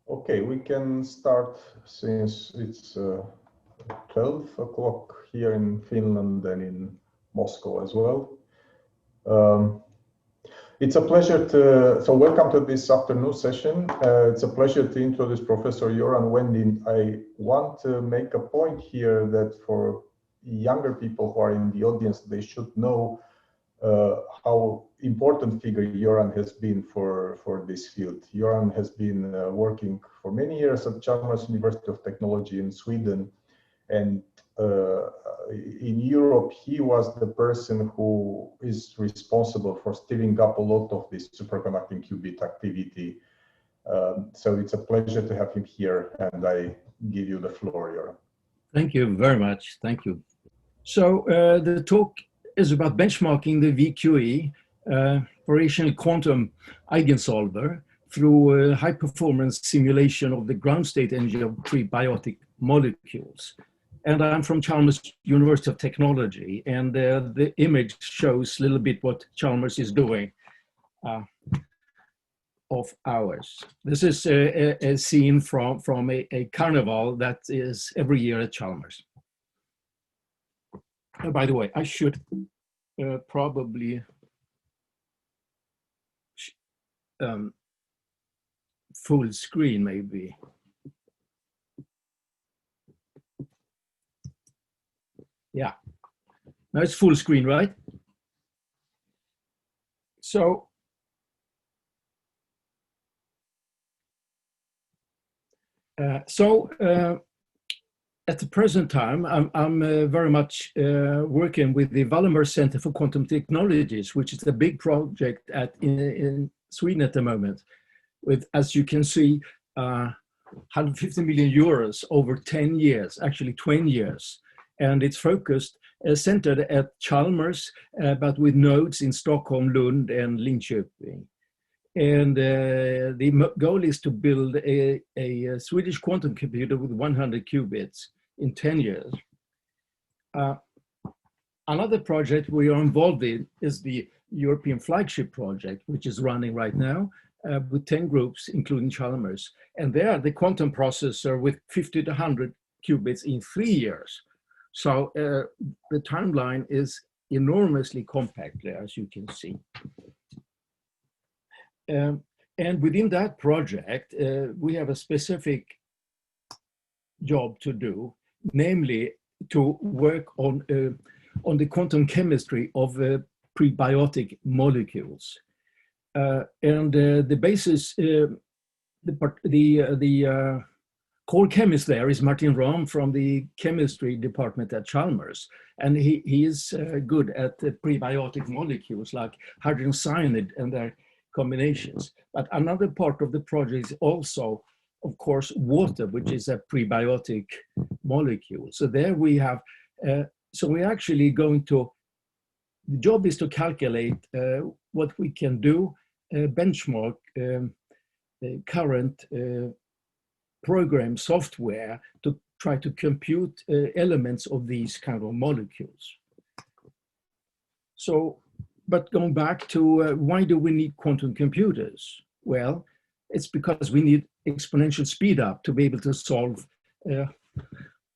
Okay, we can start since it's 12 o'clock here in Finland and in Moscow as well. It's a pleasure so welcome to this afternoon session. It's a pleasure to introduce Professor Göran Wendin. I want to make a point here that for younger people who are in the audience, they should know how important figure Göran has been for this field. Göran has been working for many years at Chalmers University of Technology in Sweden, and in Europe, he was the person who is responsible for stirring up a lot of this superconducting qubit activity. So it's a pleasure to have him here, and I give you the floor, Göran. Thank you very much. Thank you. So the talk is about benchmarking the VQE, variational quantum eigensolver, through high-performance simulation of the ground state energy of prebiotic molecules. And I'm from Chalmers University of Technology, and the image shows a little bit what Chalmers is doing of ours. This is a scene from a carnival that is every year at Chalmers. By the way, I should probably full screen maybe. Yeah, now it's full screen, right? So at the present time, I'm very much working with the Wallenberg Center for Quantum Technologies, which is a big project in Sweden at the moment, with, as you can see, 150 million euros over 10 years, actually 20 years. And it's focused, centered at Chalmers, but with nodes in Stockholm, Lund, and Linköping. And the goal is to build a Swedish quantum computer with 100 qubits in 10 years. Another project we are involved in is the European flagship project, which is running right now with 10 groups, including Chalmers. And there, the quantum processor with 50 to 100 qubits in 3 years. So the timeline is enormously compact there, as you can see. And within that project, we have a specific job to do, namely to work on the quantum chemistry of prebiotic molecules. And the basis, the core chemist there is Martin Rahm from the chemistry department at Chalmers. And he is good at prebiotic molecules like hydrogen cyanide and their combinations. But another part of the project is also, of course, water, which is a prebiotic molecule. So there we have, so we're actually going to, the job is to calculate what we can do, benchmark current program software to try to compute elements of these kind of molecules. So, but going back to why do we need quantum computers? Well, it's because we need exponential speed up to be able to solve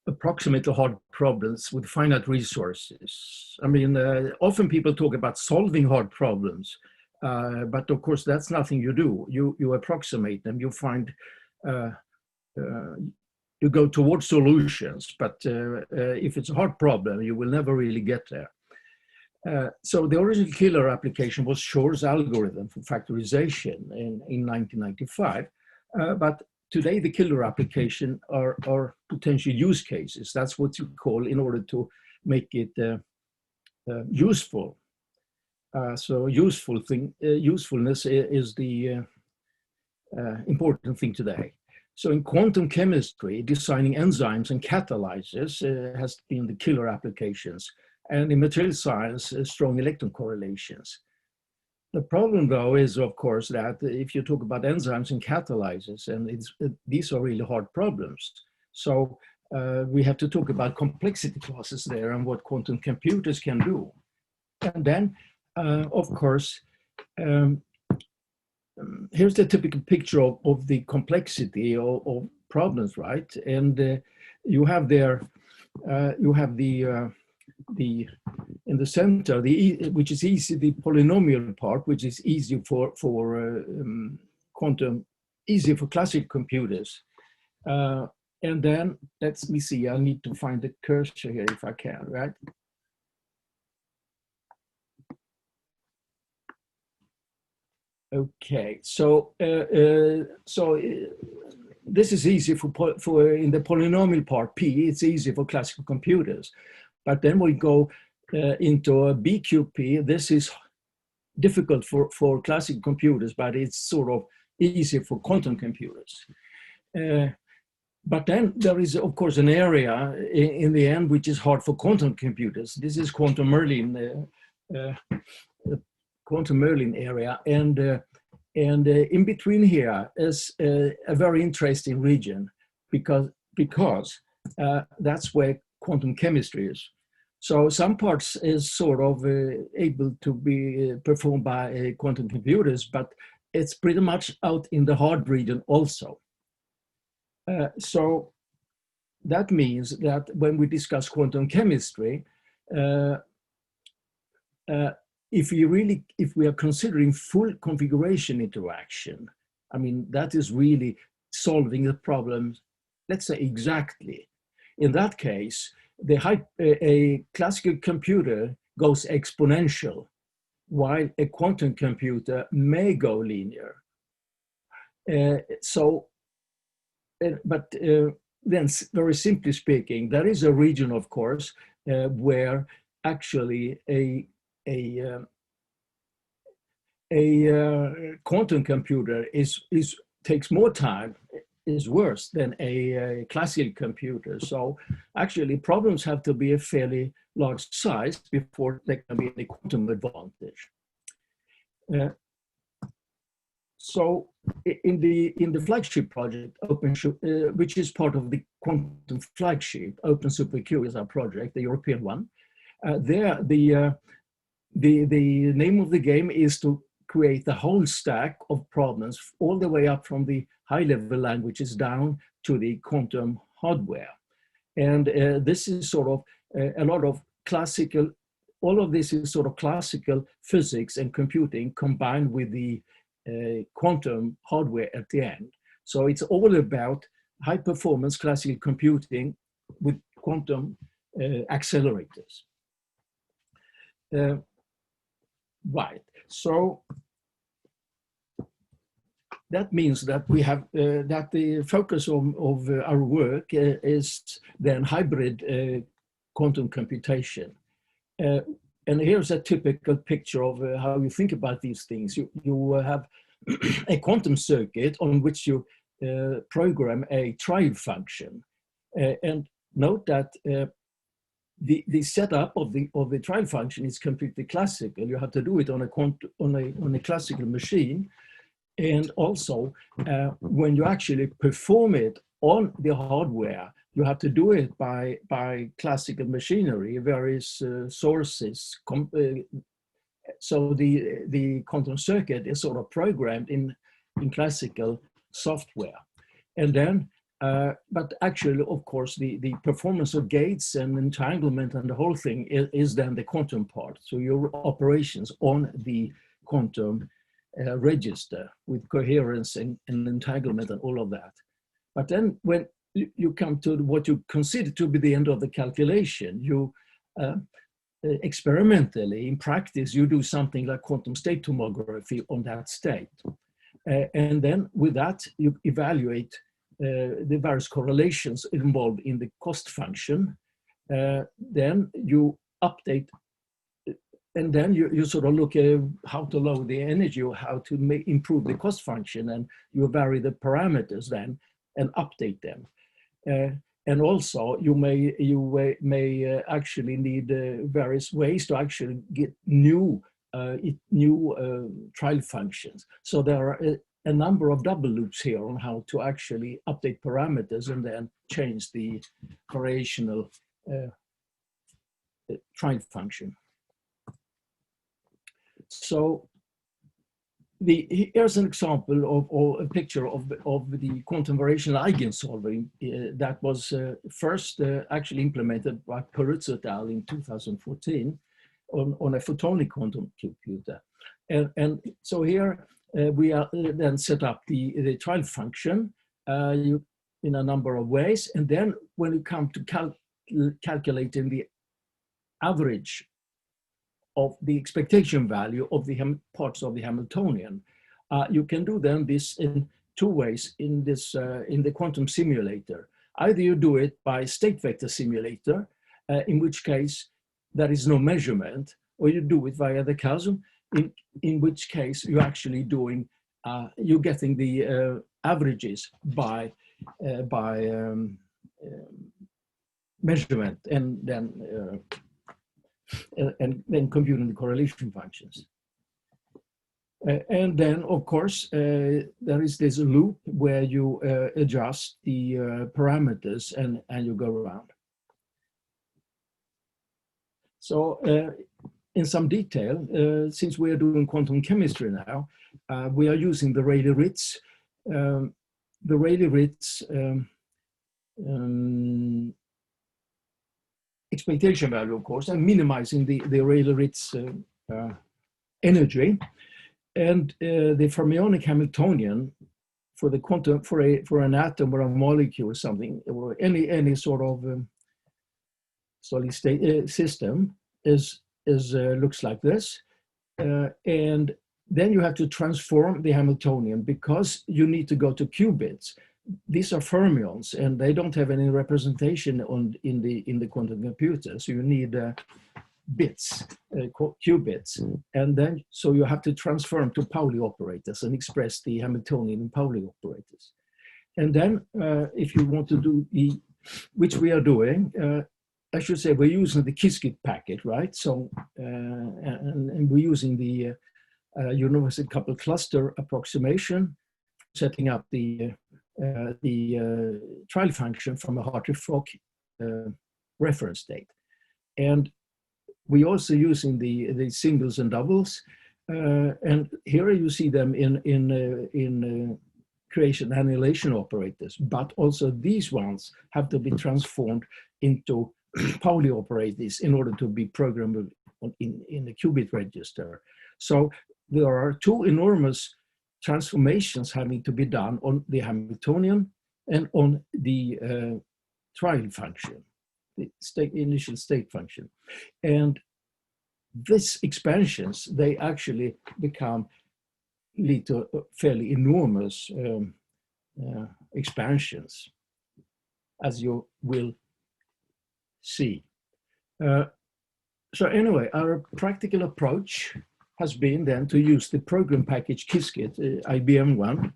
approximately hard problems with finite resources. I mean, often people talk about solving hard problems, but of course that's nothing you do. You approximate them, you find, you go towards solutions, but if it's a hard problem, you will never really get there. So the original killer application was Shor's algorithm for factorization in 1995, but today the killer application are potential use cases. That's what you call in order to make it useful. So usefulness is the important thing today. So in quantum chemistry, designing enzymes and catalyzers has been the killer applications. And in material science, strong electron correlations. The problem, though, is, of course, that if you talk about enzymes and catalyzers, and these are really hard problems. So we have to talk about complexity classes there and what quantum computers can do. And then, of course, here's the typical picture of the complexity of problems, right? And you have there, you have the in the center, which is easy, the polynomial part, which is easy for quantum, easy for classical computers. And then let me see, I need to find the cursor here if I can, right? Okay, so this is easy for in the polynomial part, P, it's easy for classical computers. But then we go into a BQP. This is difficult for classical computers, but it's sort of easy for quantum computers. But then there is, of course, an area in the end which is hard for quantum computers. This is quantum Merlin area, and in between here is a very interesting region because that's where quantum chemistry is. So some parts is sort of able to be performed by quantum computers, but it's pretty much out in the hard region also. So that means that when we discuss quantum chemistry, if we are considering full configuration interaction, I mean, that is really solving the problem, let's say exactly. In that case, a classical computer goes exponential, while a quantum computer may go linear. But then, very simply speaking, there is a region, of course, where actually a quantum computer takes more time, is worse than a classical computer. So actually problems have to be a fairly large size before there can be any quantum advantage. So in the flagship project, which is part of the quantum flagship, Open SuperQ is our project, the European one. There, the name of the game is to create the whole stack of problems all the way up from the high-level languages down to the quantum hardware. And this is sort of a lot of classical, all of this is sort of classical physics and computing combined with the quantum hardware at the end. So it's all about high-performance classical computing with quantum accelerators. Right, so that means that we have, that the focus of our work is then hybrid quantum computation. And here's a typical picture of how you think about these things. You have a quantum circuit on which you program a trial function. And note that the setup of the trial function is completely classical. You have to do it on a classical machine. And also, when you actually perform it on the hardware, you have to do it by classical machinery, various sources. So the quantum circuit is sort of programmed in classical software. And then, but actually, of course, the performance of gates and entanglement and the whole thing is then the quantum part. So your operations on the quantum register with coherence and entanglement and all of that. But then when you come to what you consider to be the end of the calculation, you experimentally, in practice, you do something like quantum state tomography on that state. And then with that, you evaluate the various correlations involved in the cost function. Then you update, and then you sort of look at how to lower the energy or how to improve the cost function, and you vary the parameters then and update them. And also you may actually need various ways to actually get new trial functions. So there are a number of double loops here on how to actually update parameters and then change the variational trial function. So here's an example of a picture of the quantum variational eigensolver that was first actually implemented by Rayleigh et al. In 2014 on a photonic quantum computer. And so here we are then set up the trial function in a number of ways. And then when you come to calculating the average of the expectation value of the parts of the Hamiltonian, you can do then this in two ways in this in the quantum simulator. Either you do it by state vector simulator, in which case there is no measurement, or you do it via the QASM, in which case you're actually doing you're getting the averages by measurement and then computing the correlation functions. And then, of course, there is this loop where you adjust the parameters and you go around. So in some detail, since we are doing quantum chemistry now, we are using the Rayleigh Ritz. The Rayleigh Ritz expectation value, of course, and minimizing the Rayleigh Ritz energy, and the Fermionic Hamiltonian for the quantum for an atom or a molecule or something, or any sort of solid state system looks like this, and then you have to transform the Hamiltonian because you need to go to qubits. These are fermions, and they don't have any representation in the quantum computer. So you need bits, qubits, and then so you have to transform to Pauli operators and express the Hamiltonian in Pauli operators. And then, if you want to do which we are doing, I should say we're using the Qiskit packet, right? So, and we're using the universal coupled cluster approximation, setting up the trial function from a Hartree-Fock reference state. And we're also using the singles and doubles. And here you see them in creation annihilation operators, but also these ones have to be transformed into Pauli operators in order to be programmable in the qubit register. So there are two enormous transformations having to be done on the Hamiltonian and on the trial function, the initial state function. And these expansions, they actually lead to fairly enormous expansions, as you will see. So anyway, our practical approach has been then to use the program package Qiskit, IBM one.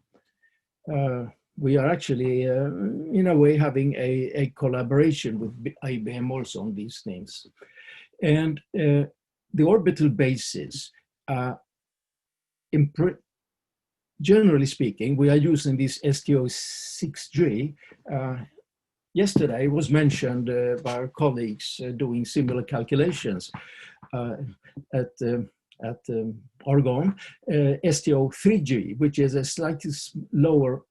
We are actually, in a way, having a collaboration with IBM also on these things. And the orbital basis, generally speaking, we are using this STO6G. Yesterday it was mentioned by our colleagues doing similar calculations at Argonne, STO3G, which is a slightly lower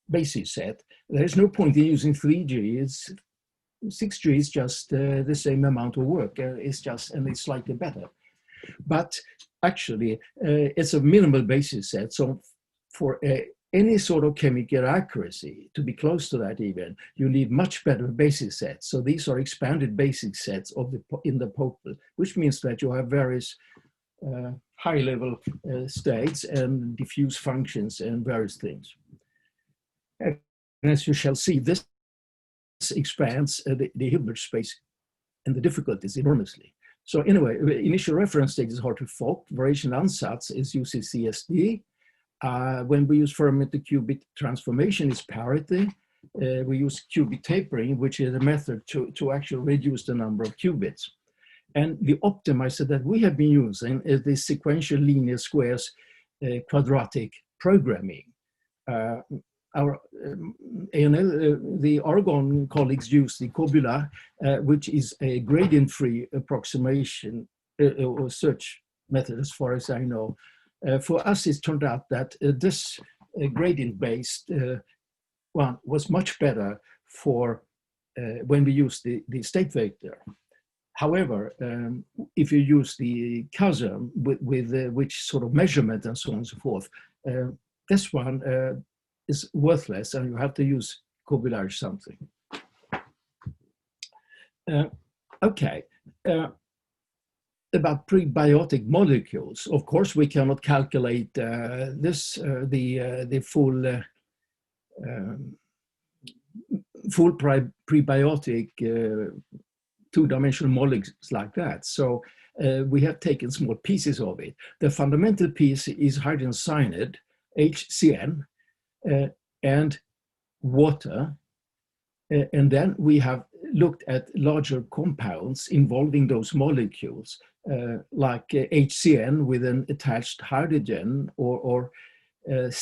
basis set. There's no point in using 3G. 6G is just the same amount of work. It's slightly better. But actually, it's a minimal basis set. So for any sort of chemical accuracy, to be close to that even, you need much better basis sets. So these are expanded basis sets in the Popel, which means that you have various high-level states and diffuse functions and various things. And as you shall see, this expands the Hilbert space and the difficulties enormously. So anyway, initial reference state is Hartree-Fock. Variation ansatz is UCCSD. When we use Fermi-to qubit transformation, is parity. We use qubit tapering, which is a method to actually reduce the number of qubits. And the optimizer that we have been using is the sequential linear squares quadratic programming. Our ANL, the Argonne colleagues use the Cobula, which is a gradient-free approximation or search method, as far as I know. For us, it turned out that this gradient-based one was much better for when we use the state vector. However, if you use the QASM with which sort of measurement and so on and so forth, this one is worthless, and you have to use cobularize something. Okay. About prebiotic molecules, of course, we cannot calculate the full prebiotic two-dimensional molecules like that. So we have taken small pieces of it. The fundamental piece is hydrogen cyanide, HCN, and water. And then we have looked at larger compounds involving those molecules, like HCN with an attached hydrogen, or the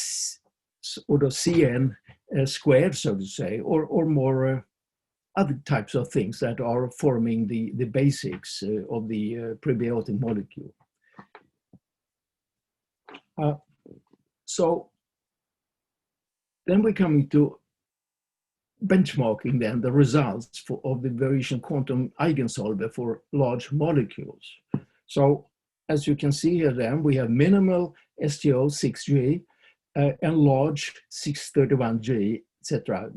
CN squared, so to say, or more other types of things that are forming the basics of the prebiotic molecule. So then we're coming to benchmarking then the results of the variation quantum eigensolver for large molecules. So as you can see here then, we have minimal STO 6G and large 631G, etc.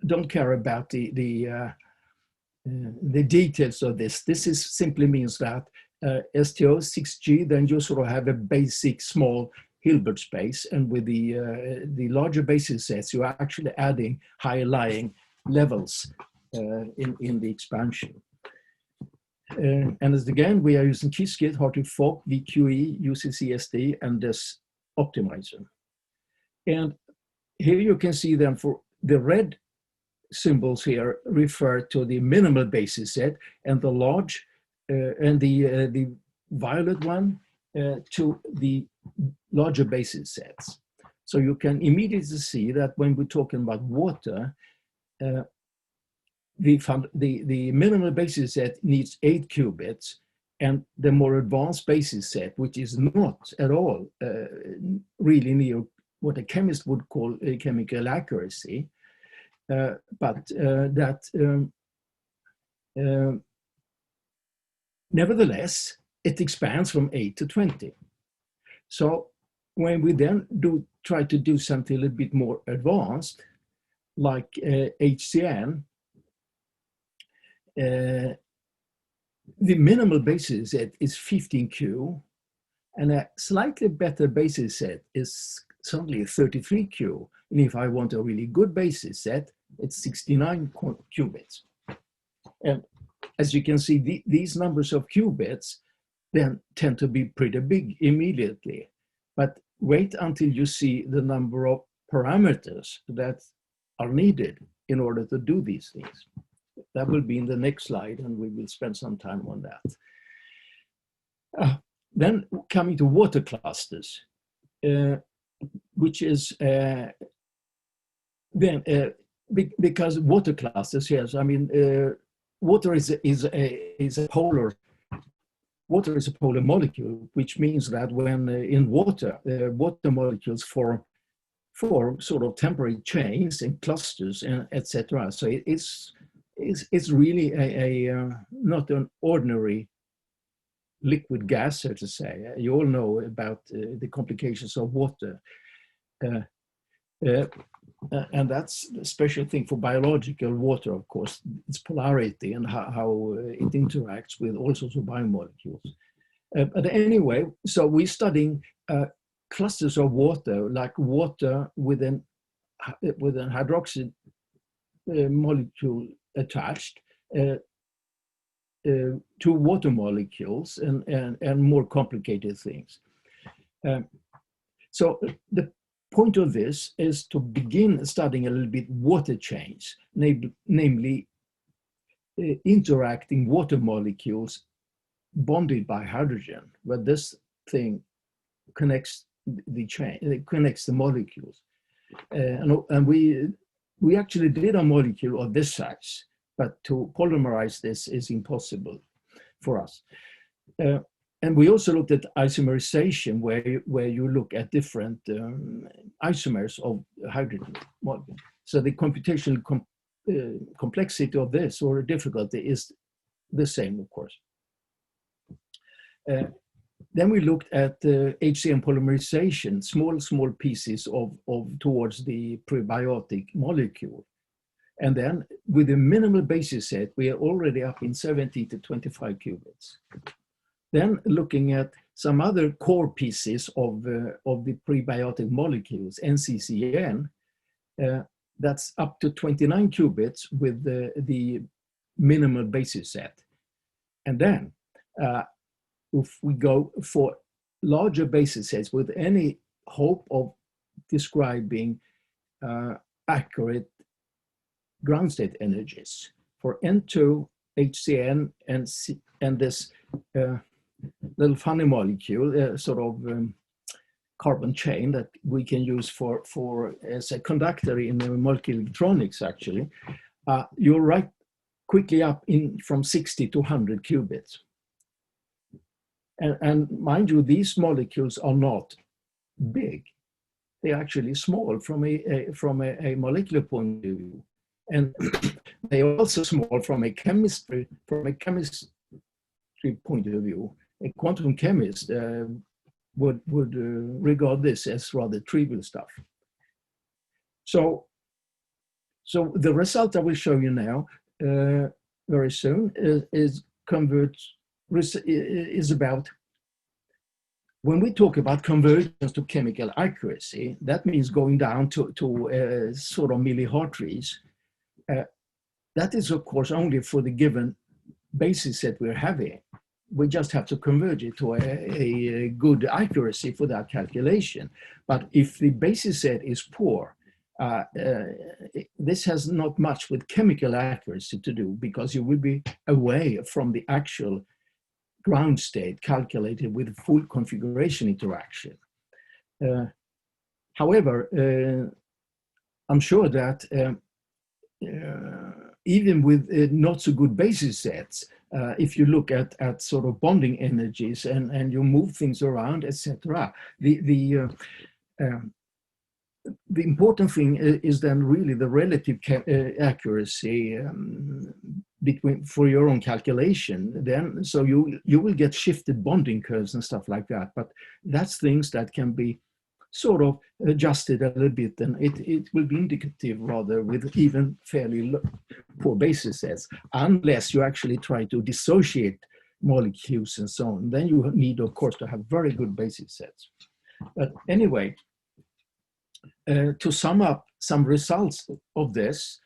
Don't care about the details of this. This is simply means that STO 6G, then you sort of have a basic small Hilbert space, and with the larger basis sets, you are actually adding higher lying levels in the expansion. And as again, we are using Qiskit, Hartree-Fock, VQE, UCCSD, and this optimizer. And here you can see then for the red symbols here refer to the minimal basis set, and the large and the violet one to the larger basis sets. So you can immediately see that when we're talking about water, the minimal basis set needs 8 qubits, and the more advanced basis set, which is not at all really near what a chemist would call a chemical accuracy, nevertheless, it expands from 8 to 20. So when we then try to do something a little bit more advanced, like HCN, the minimal basis set is 15Q, and a slightly better basis set is suddenly 33Q. And if I want a really good basis set, it's 69 qubits. And as you can see, these numbers of qubits then tend to be pretty big immediately. But wait until you see the number of parameters that are needed in order to do these things. That will be in the next slide, and we will spend some time on that. Then coming to water clusters, which is because water clusters, yes, I mean, water is a polar. Water is a polar molecule, which means that when in water, water molecules form sort of temporary chains and clusters, and etc. So it's really not an ordinary liquid gas, so to say. You all know about the complications of water. And that's a special thing for biological water, of course, its polarity and how it interacts with all sorts of biomolecules. But anyway, so we're studying clusters of water, like water with an hydroxide molecule attached to water molecules and more complicated things. So the point of this is to begin studying a little bit water chains, namely interacting water molecules bonded by hydrogen, where this thing connects the chain, it connects the molecules. And we actually did a molecule of this size, but to polymerize this is impossible for us. And we also looked at isomerization, where you look at different isomers of hydrogen molecule. So the computational complexity of this, or difficulty, is the same, of course. Then we looked at HCN polymerization, small pieces of towards the prebiotic molecule. And then with a minimal basis set, we are already up in 70 to 25 qubits. Then looking at some other core pieces of the prebiotic molecules, NCCN, that's up to 29 qubits with the minimal basis set. And then if we go for larger basis sets with any hope of describing accurate ground state energies for N2, HCN, and this little funny molecule, sort of carbon chain that we can use for as a conductor in molecular electronics, actually, you're right quickly up in from 60 to 100 qubits. And mind you, these molecules are not big. They're actually small from a molecular point of view. And they are also small from a chemistry point of view. A quantum chemist would regard this as rather trivial stuff. So the result I will show you now very soon is about, when we talk about convergence to chemical accuracy, that means going down to sort of millihartries. That is, of course, only for the given basis set we're having. We just have to converge it to a good accuracy for that calculation. But if the basis set is poor, this has not much with chemical accuracy to do, because you will be away from the actual ground state calculated with full configuration interaction. However, I'm sure that even with not so good basis sets, if you look at sort of bonding energies and you move things around, etc., the important thing is then really the relative accuracy for your own calculation. Then, so you will get shifted bonding curves and stuff like that. But that's things that can be sort of adjusted a little bit, and it will be indicative rather with even fairly poor basis sets, unless you actually try to dissociate molecules and so on. Then you need, of course, to have very good basis sets. But anyway, to sum up some results of this,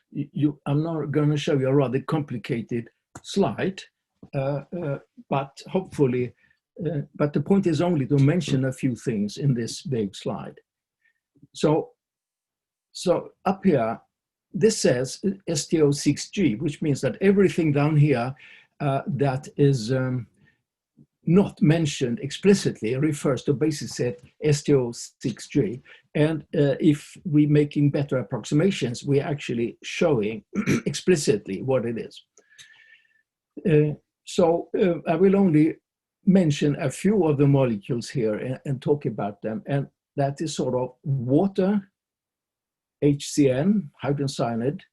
I'm now going to show you a rather complicated slide, but hopefully, but the point is only to mention a few things in this big slide. So up here, this says STO6G, which means that everything down here that is not mentioned explicitly refers to basis set STO6G. And if we're making better approximations, we're actually showing explicitly what it is. I will only mention a few of the molecules here and talk about them. And that is sort of water, HCN, hydrogen cyanide,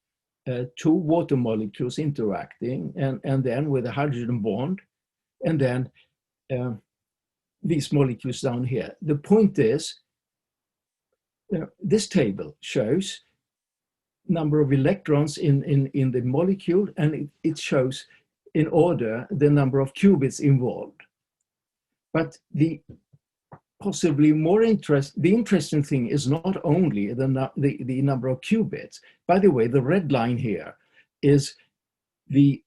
two water molecules interacting, and then with a hydrogen bond, and then these molecules down here. The point is, this table shows number of electrons in the molecule, and it shows in order the number of qubits involved. But the possibly more interesting thing is not only the number of qubits. By the way, the red line here is the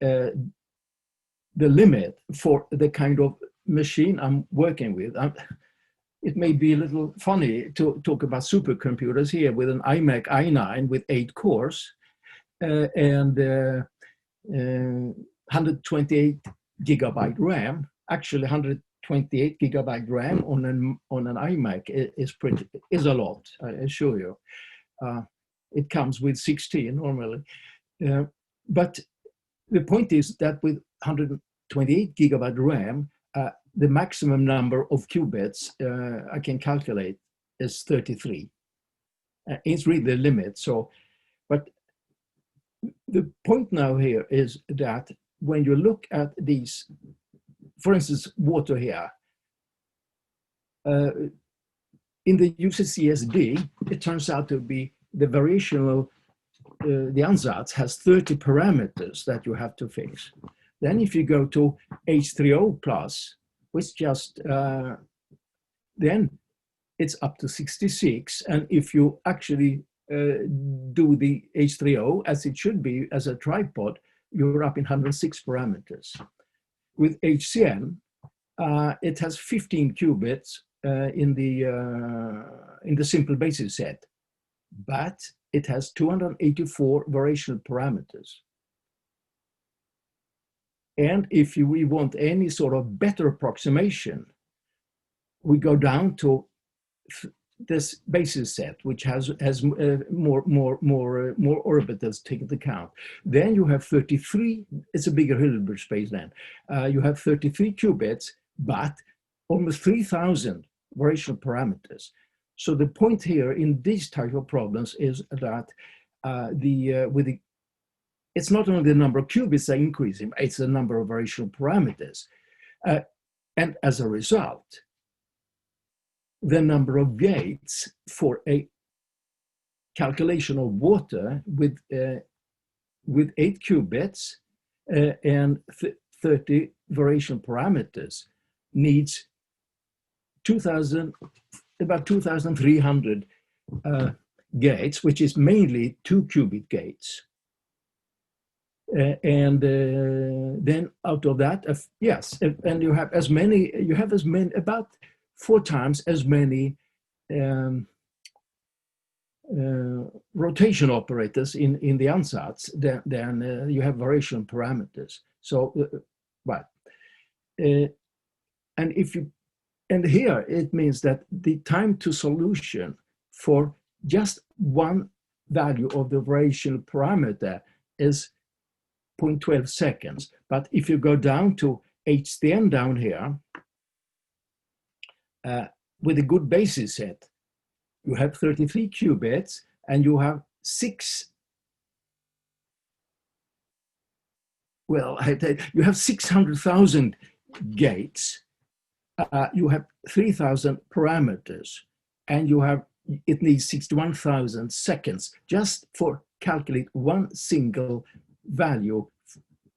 limit for the kind of machine I'm working with. It may be a little funny to talk about supercomputers here with an iMac i9 with 8 cores and 128 gigabyte RAM. Actually, 128 gigabyte RAM on an iMac is a lot, I assure you. It comes with 16 normally. But the point is that with 128 gigabyte RAM, the maximum number of qubits I can calculate is 33. It's really the limit. So, but the point now here is that when you look at these, for instance, water here, in the UCCSD, it turns out to be the variational, the ansatz has 30 parameters that you have to fix. Then if you go to H3O plus, which just, then it's up to 66. And if you actually do the H3O as it should be as a tripod, you're up in 106 parameters. With HCN, it has 15 qubits in the simple basis set, but it has 284 variational parameters. And if we want any sort of better approximation, we go down to this basis set, which has more orbitals taken into account. Then you have 33, it's a bigger Hilbert space then. You have 33 qubits, but almost 3,000 variational parameters. So the point here in these type of problems is that it's not only the number of qubits that are increasing, it's the number of variational parameters. And as a result, the number of gates for a calculation of water with 8 qubits and 30 variational parameters needs about 2,300 gates, which is mainly 2 qubit gates. And then out of that, yes, and you have about 4 times as many rotation operators in the ansatz than you have variation parameters. So, and here it means that the time to solution for just one value of the variational parameter is 0.12 seconds. But if you go down to HCN down here, with a good basis set, you have 33 qubits and you have 600,000 gates. You have 3,000 parameters, and it needs 61,000 seconds just for calculate one single value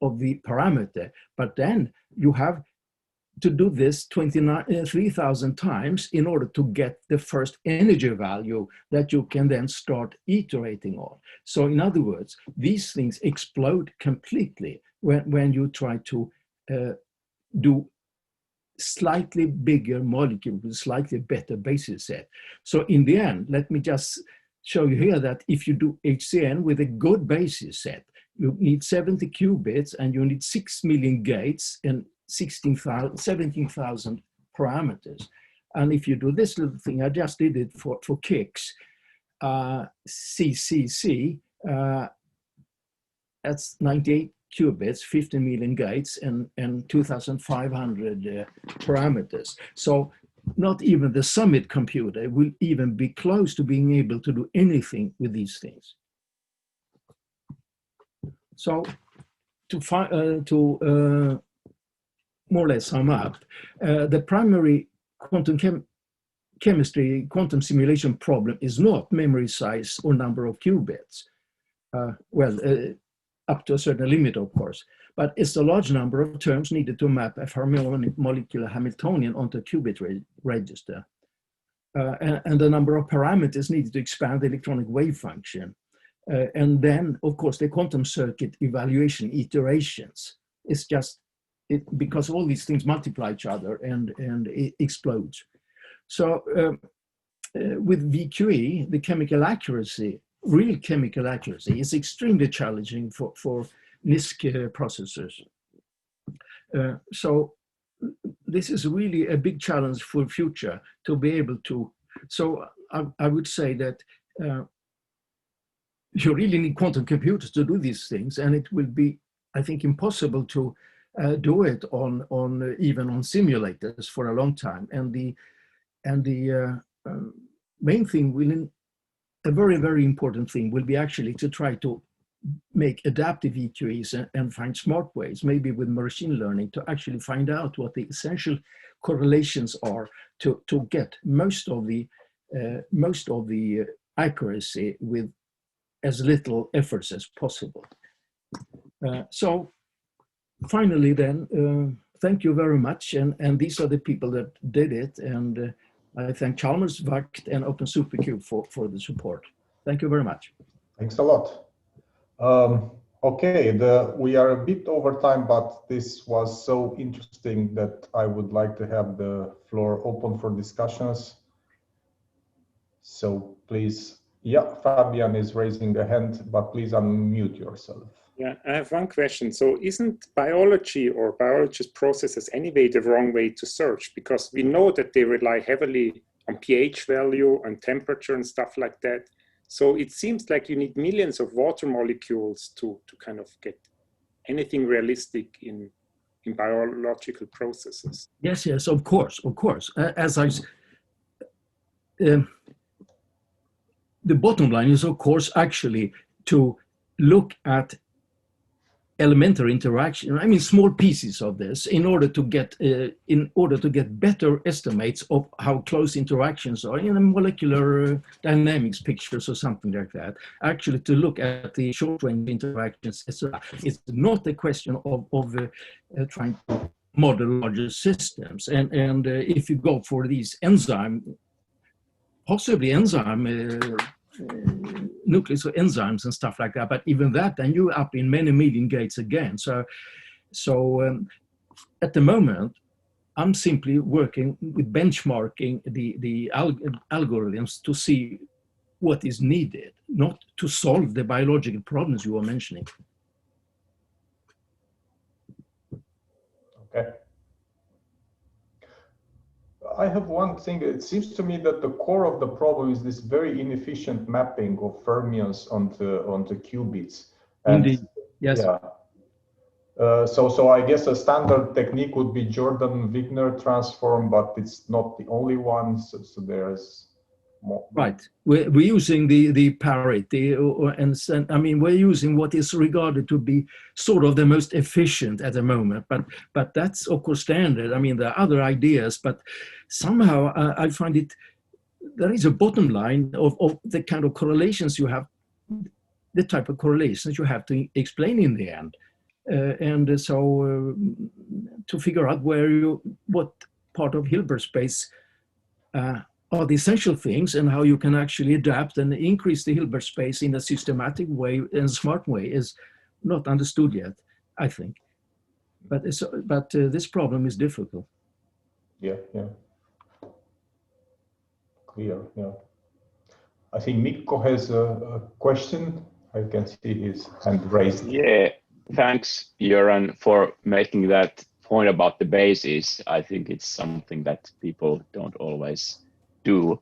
of the parameter. But then you have to do this 3,000 times in order to get the first energy value that you can then start iterating on. So in other words, these things explode completely when you try to do slightly bigger molecule with slightly better basis set. So in the end, let me just show you here that if you do HCN with a good basis set, you need 70 qubits and you need 6 million gates and 17,000 parameters. And if you do this little thing, I just did it for kicks, CCC, that's 98 qubits, 50 million gates, and 2,500 parameters. So not even the Summit computer will even be close to being able to do anything with these things. So to more or less sum up, the primary quantum chemistry quantum simulation problem is not memory size or number of qubits. Up to a certain limit, of course, but it's a large number of terms needed to map a Fermionic molecular Hamiltonian onto a qubit register. And the number of parameters needed to expand the electronic wave function. And then, of course, the quantum circuit evaluation iterations. It's just, because all these things multiply each other and it explodes. So with VQE, the chemical accuracy, real chemical accuracy is extremely challenging for NISQ processors. So this is really a big challenge for future to be able to, so I would say that you really need quantum computers to do these things, and it will be, I think, impossible to do it on even on simulators for a long time. And the main thing a very, very important thing will be actually to try to make adaptive EQEs and find smart ways, maybe with machine learning, to actually find out what the essential correlations are to get most of the accuracy with as little efforts as possible. So finally then, thank you very much. And these are the people that did it. And I thank Chalmers, VACT, and Open Supercube for the support. Thank you very much. Thanks a lot. Okay, we are a bit over time, but this was so interesting that I would like to have the floor open for discussions. So please, yeah, Fabian is raising a hand, but please unmute yourself. Yeah, I have one question. So isn't biology or biologist processes anyway the wrong way to search? Because we know that they rely heavily on pH value and temperature and stuff like that. So it seems like you need millions of water molecules to kind of get anything realistic in biological processes. Yes, yes, of course, of course. The bottom line is, of course, actually to look at elementary interaction. I mean, small pieces of this, in order to get better estimates of how close interactions are in a molecular dynamics pictures or something like that. Actually, to look at the short-range interactions, etc. It's not a question of trying to model larger systems. And if you go for these possibly nucleus or enzymes and stuff like that, but even that, then you're up in many million gates again. So at the moment, I'm simply working with benchmarking the algorithms to see what is needed, not to solve the biological problems you were mentioning. Okay. I have one thing. It seems to me that the core of the problem is this very inefficient mapping of fermions onto qubits. And indeed, yes. Yeah. So I guess a standard technique would be Jordan-Wigner transform, but it's not the only one. So there's more. Right. We're using the parity, and I mean, we're using what is regarded to be sort of the most efficient at the moment, but that's of course standard. I mean, there are other ideas, but somehow I find there is a bottom line of the kind of correlations you have, the type of correlations you have to explain in the end. And so to figure out what part of Hilbert space are the essential things, and how you can actually adapt and increase the Hilbert space in a systematic way and smart way is not understood yet, I think. But this problem is difficult. Yeah, yeah. Clear, yeah. I think Mikko has a question. I can see his hand raised. Yeah, thanks, Göran, for making that point about the basis. I think it's something that people don't always do.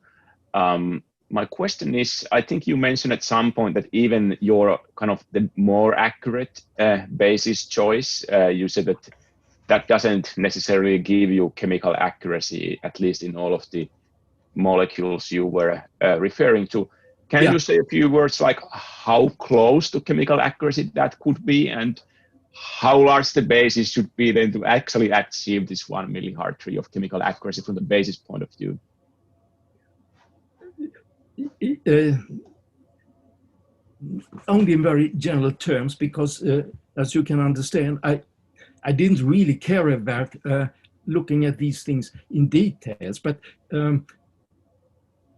My question is, I think you mentioned at some point that even your kind of the more accurate basis choice, you said that doesn't necessarily give you chemical accuracy, at least in all of the molecules you were referring to. Can you say a few words like how close to chemical accuracy that could be, and how large the basis should be then to actually achieve this 1 millihartry of chemical accuracy from the basis point of view? Only in very general terms, because as you can understand, I didn't really care about looking at these things in details, but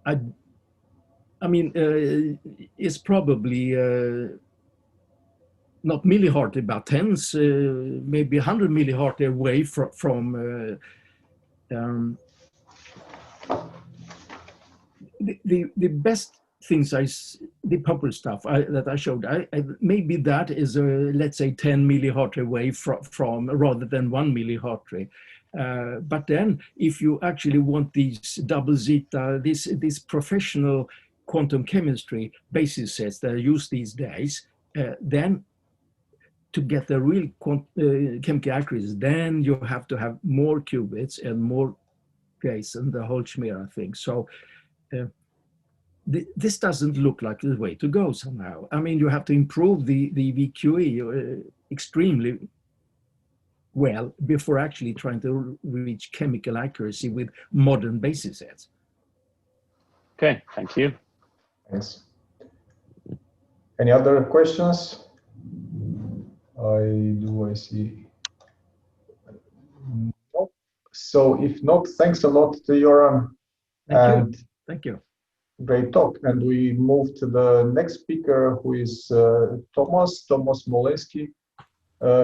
I mean, it's probably not millihartry, about tens, maybe 100 millihartry away from the best things the popular stuff that I showed, maybe that is let's say 10 millihartry away from rather than 1 millihartry. But then if you actually want these double zeta, this professional quantum chemistry basis sets that are used these days, then to get the real chemical accuracy, then you have to have more qubits and more gates and the whole schmear, I think. So this doesn't look like the way to go somehow. I mean, you have to improve the VQE extremely well before actually trying to reach chemical accuracy with modern basis sets. Okay, thank you. Thanks. Any other questions? I see. Nope. So if not, thanks a lot to Göran. Thank you. Great talk. And we move to the next speaker, who is Tomasz Smolenski.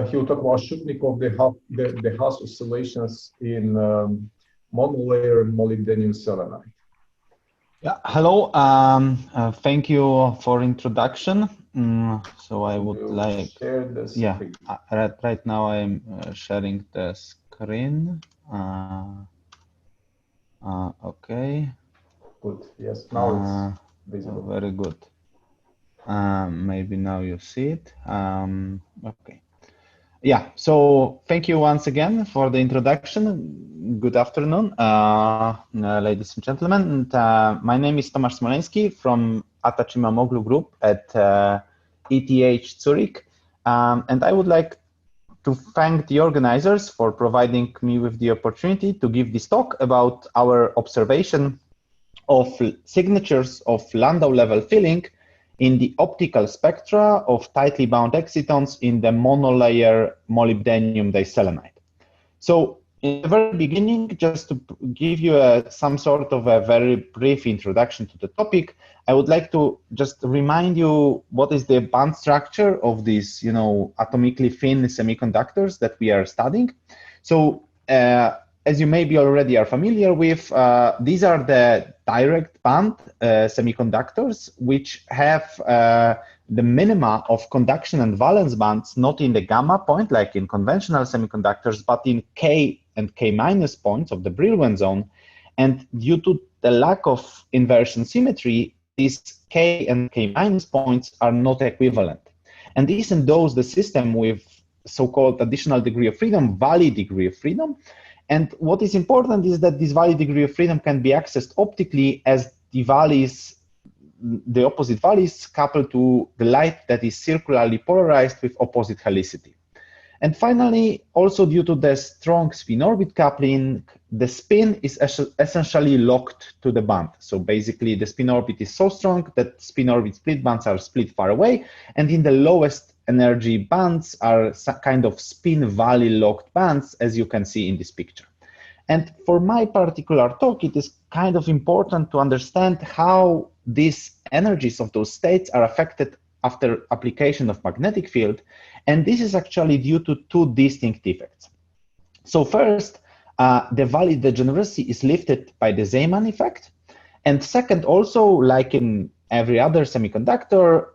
He will talk about Shubnikov-de Haas oscillations in monolayer molybdenum selenide. Yeah, hello. Thank you for introduction. So I would like share the yeah, screen. right now I'm sharing the screen. Okay. Good. Yes, now it's visible. Very good. Maybe now you see it. Okay. Yeah, so thank you once again for the introduction. Good afternoon, ladies and gentlemen. And, my name is Tomasz Smolenski from Atachimamoglu Group at ETH Zurich. And I would like to thank the organizers for providing me with the opportunity to give this talk about our observation of signatures of Landau level filling in the optical spectra of tightly bound excitons in the monolayer molybdenum diselenide. So in the very beginning, just to give you some sort of a very brief introduction to the topic, I would like to just remind you what is the band structure of these, atomically thin semiconductors that we are studying. So as you maybe already are familiar with, these are the direct band semiconductors, which have the minima of conduction and valence bands not in the gamma point, like in conventional semiconductors, but in K and K minus points of the Brillouin zone. And due to the lack of inversion symmetry, these K and K minus points are not equivalent. And this endows the system with so-called additional degree of freedom, Valley degree of freedom. And what is important is that this Valley degree of freedom can be accessed optically as the opposite valleys couple to the light that is circularly polarized with opposite helicity. And finally, also due to the strong spin-orbit coupling, the spin is essentially locked to the band. So basically, the spin-orbit is so strong that spin-orbit split bands are split far away, and in the lowest energy bands are kind of spin valley locked bands, as you can see in this picture. And for my particular talk, it is kind of important to understand how these energies of those states are affected after application of magnetic field. And this is actually due to two distinct effects. So first, the valley degeneracy is lifted by the Zeeman effect. And second, also, like in every other semiconductor,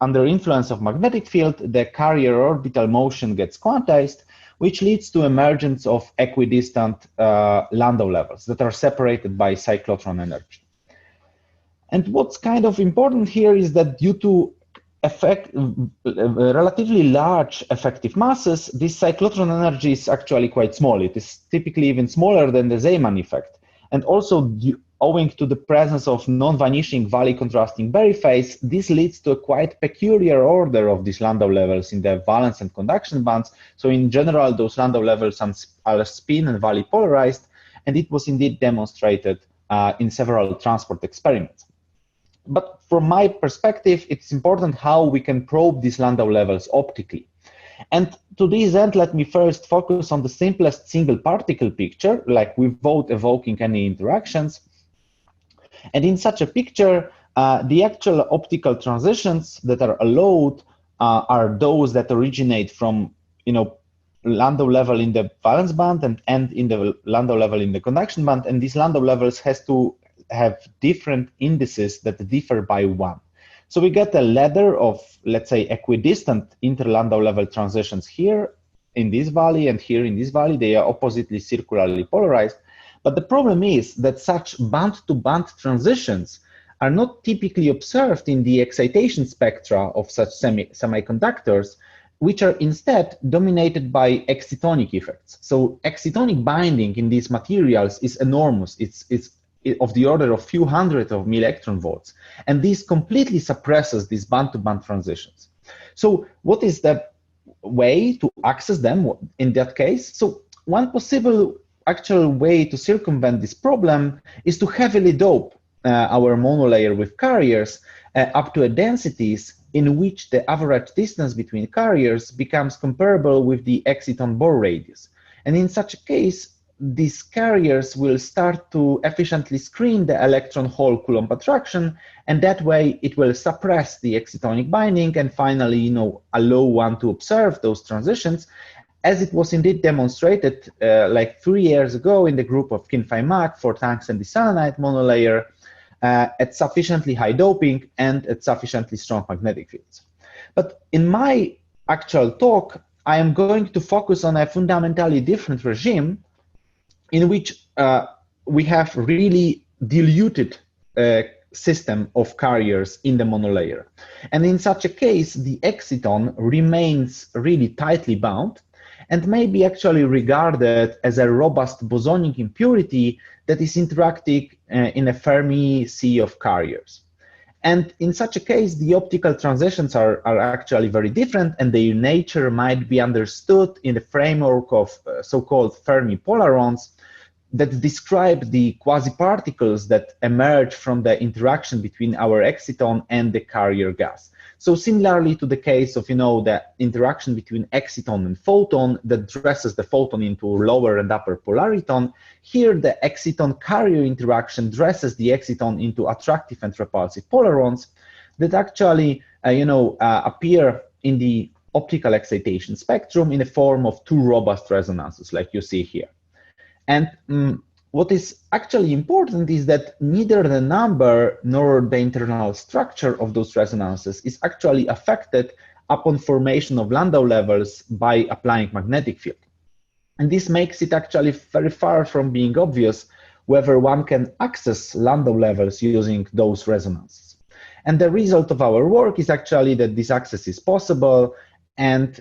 under influence of magnetic field, the carrier orbital motion gets quantized, which leads to emergence of equidistant Landau levels that are separated by cyclotron energy. And what's kind of important here is that due to relatively large effective masses, this cyclotron energy is actually quite small. It is typically even smaller than the Zeeman effect. And also, owing to the presence of non-vanishing valley contrasting Berry phase, this leads to a quite peculiar order of these Landau levels in the valence and conduction bands. So in general, those Landau levels are spin and valley polarized, and it was indeed demonstrated in several transport experiments. But from my perspective, it's important how we can probe these Landau levels optically. And to this end, let me first focus on the simplest single particle picture, like without evoking any interactions. And in such a picture, the actual optical transitions that are allowed are those that originate from, Landau level in the valence band and end in the Landau level in the conduction band. And these Landau levels has to have different indices that differ by 1. So we get a ladder of, let's say, equidistant inter-Landau level transitions here in this valley and here in this valley. They are oppositely circularly polarized. But the problem is that such band-to-band transitions are not typically observed in the excitation spectra of such semiconductors, which are instead dominated by excitonic effects. So excitonic binding in these materials is enormous. It's of the order of few hundred of milli-electron volts. And this completely suppresses these band-to-band transitions. So what is the way to access them in that case? So one possible actual way to circumvent this problem is to heavily dope our monolayer with carriers up to densities in which the average distance between carriers becomes comparable with the exciton Bohr radius. And in such a case, these carriers will start to efficiently screen the electron-hole Coulomb attraction, and that way it will suppress the excitonic binding and finally, allow one to observe those transitions, as it was indeed demonstrated like 3 years ago in the group of Kin-Fai Mak for tungsten diselenide monolayer at sufficiently high doping and at sufficiently strong magnetic fields. But in my actual talk, I am going to focus on a fundamentally different regime in which we have really diluted system of carriers in the monolayer. And in such a case, the exciton remains really tightly bound and may be actually regarded as a robust bosonic impurity that is interacting in a Fermi sea of carriers. And in such a case, the optical transitions are actually very different, and their nature might be understood in the framework of so-called Fermi polarons that describe the quasi-particles that emerge from the interaction between our exciton and the carrier gas. So similarly to the case of, the interaction between exciton and photon that dresses the photon into lower and upper polariton, here the exciton-carrier interaction dresses the exciton into attractive and repulsive polarons that actually, appear in the optical excitation spectrum in the form of two robust resonances, like you see here. And what is actually important is that neither the number nor the internal structure of those resonances is actually affected upon formation of Landau levels by applying magnetic field. And this makes it actually very far from being obvious whether one can access Landau levels using those resonances. And the result of our work is actually that this access is possible, and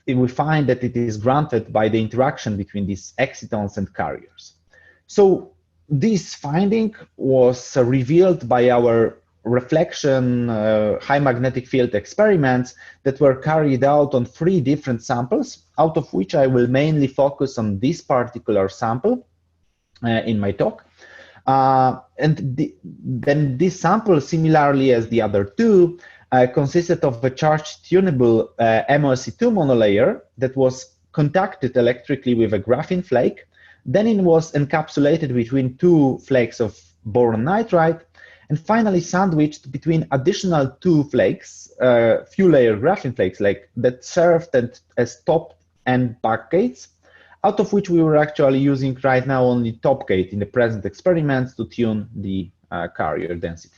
we find that it is granted by the interaction between these excitons and carriers. So this finding was revealed by our reflection high magnetic field experiments that were carried out on 3 different samples, out of which I will mainly focus on this particular sample in my talk. Then this sample, similarly as the other 2, consisted of a charged tunable MOSE2 monolayer that was contacted electrically with a graphene flake. Then it was encapsulated between 2 flakes of boron nitride, and finally sandwiched between additional 2 flakes, few layer graphene flakes that served as top and back gates, out of which we were actually using right now only top gate in the present experiments to tune the carrier density.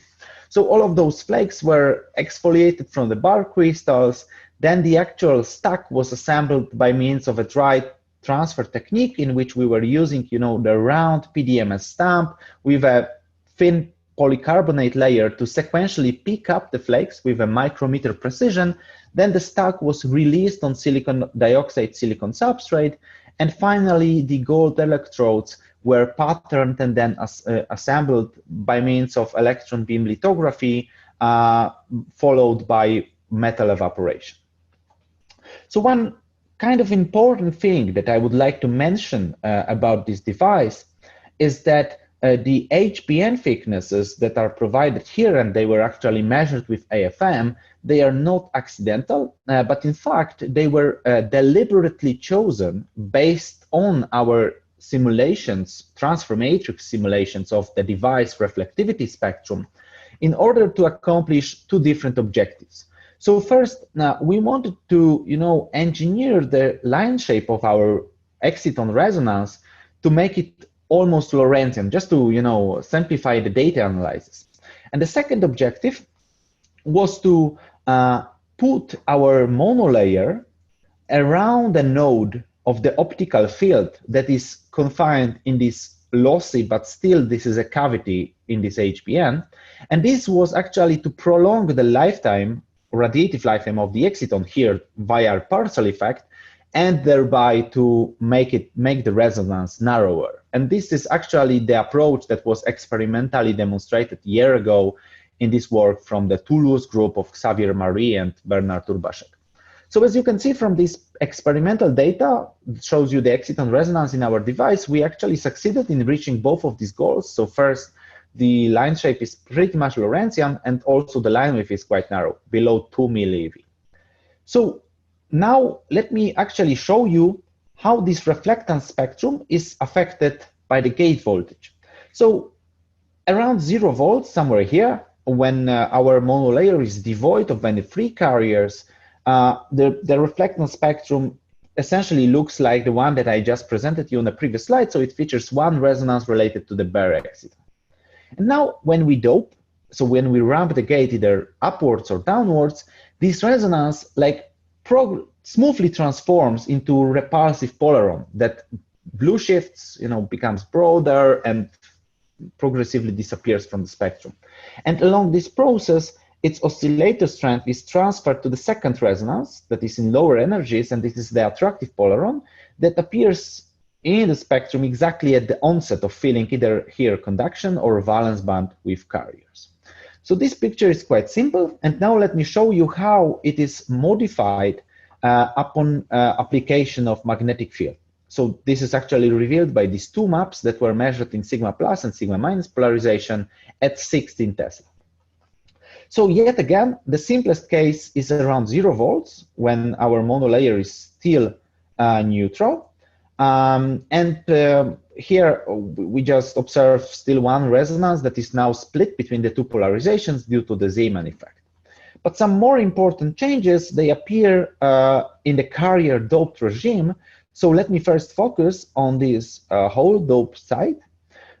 So all of those flakes were exfoliated from the bar crystals. Then the actual stack was assembled by means of a dry transfer technique in which we were using, the round PDMS stamp with a thin polycarbonate layer to sequentially pick up the flakes with a micrometer precision. Then the stack was released on silicon dioxide silicon substrate. And finally, the gold electrodes were patterned and then assembled by means of electron beam lithography, followed by metal evaporation. So one kind of important thing that I would like to mention about this device is that the HBN thicknesses that are provided here, and they were actually measured with AFM, they are not accidental, but in fact, they were deliberately chosen based on our simulations, transfer matrix simulations of the device reflectivity spectrum, in order to accomplish 2 different objectives. So first, we wanted to, engineer the line shape of our exciton resonance to make it almost Lorentzian, just to, simplify the data analysis. And the second objective was to put our monolayer around a node of the optical field that is confined in this lossy, but still this is a cavity in this HPN. And this was actually to prolong the lifetime, radiative lifetime of the exciton here via partial effect, and thereby to make the resonance narrower. And this is actually the approach that was experimentally demonstrated a year ago in this work from the Toulouse group of Xavier Marie and Bernard Urbaszek. So as you can see from this experimental data, it shows you the exciton resonance in our device. We actually succeeded in reaching both of these goals. So first, the line shape is pretty much Lorentzian, and also the line width is quite narrow, below 2 millieV. So now let me actually show you how this reflectance spectrum is affected by the gate voltage. So around 0 volts, somewhere here, when our monolayer is devoid of any free carriers, the reflectance spectrum essentially looks like the one that I just presented you on the previous slide. So it features one resonance related to the bare exciton. And now when we dope, so when we ramp the gate either upwards or downwards, this resonance smoothly transforms into repulsive polaron that blue shifts, becomes broader and progressively disappears from the spectrum. And along this process, its oscillator strength is transferred to the second resonance that is in lower energies, and this is the attractive polaron that appears in the spectrum exactly at the onset of filling either here conduction or valence band with carriers. So this picture is quite simple, and now let me show you how it is modified upon application of magnetic field. So this is actually revealed by these two maps that were measured in sigma plus and sigma minus polarization at 16 Tesla. So yet again, the simplest case is around 0 volts when our monolayer is still neutral. Here we just observe still one resonance that is now split between the two polarizations due to the Zeeman effect. But some more important changes, they appear in the carrier doped regime. So let me first focus on this whole dope side.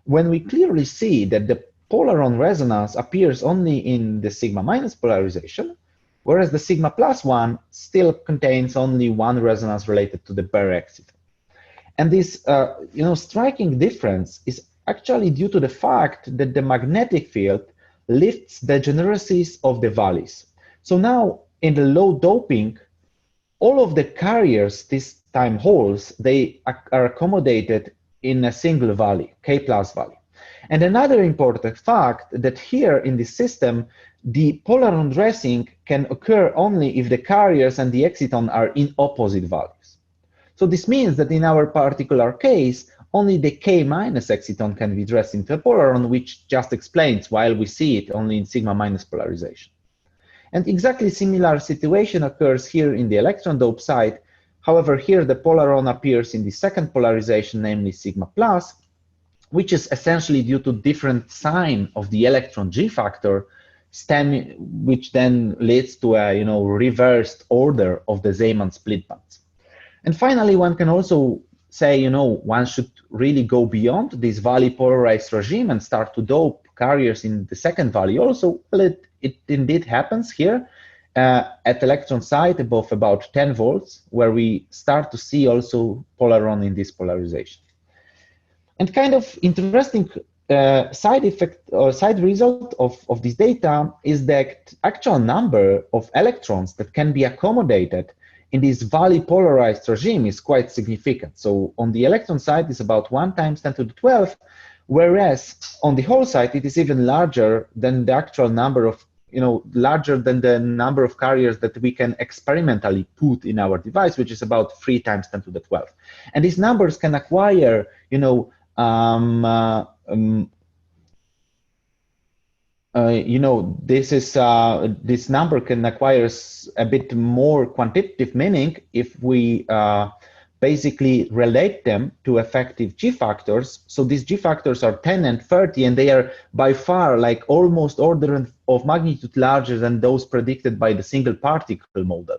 When we clearly see that the polaron resonance appears only in the sigma minus polarization, whereas the sigma plus one still contains only one resonance related to the bare exciton. And this striking difference is actually due to the fact that the magnetic field lifts the degeneracies of the valleys. So now in the low doping, all of the carriers, this time holes, they are accommodated in a single valley, K plus valley. And another important fact that here in this system, the polaron dressing can occur only if the carriers and the exciton are in opposite values. So this means that in our particular case, only the K minus exciton can be dressed into a polaron, which just explains why we see it only in sigma minus polarization. And exactly similar situation occurs here in the electron dope side. However, here the polaron appears in the second polarization, namely sigma plus, which is essentially due to different sign of the electron G factor, which then leads to a reversed order of the Zeeman split bands. And finally, one can also say, one should really go beyond this valley polarized regime and start to dope carriers in the second valley also. Well, it indeed happens here at electron side above about 10 volts, where we start to see also polaron in this polarization. And kind of interesting side effect or side result of this data is the actual number of electrons that can be accommodated in this valley polarized regime is quite significant. So on the electron side is about 1 times 10 to the 12, whereas on the hole side it is even larger than the actual number of, larger than the number of carriers that we can experimentally put in our device, which is about 3 times 10 to the 12. And these numbers can acquire, this number can acquire a bit more quantitative meaning if we basically relate them to effective G factors. So these G factors are 10 and 30, and they are by far almost order of magnitude larger than those predicted by the single particle model.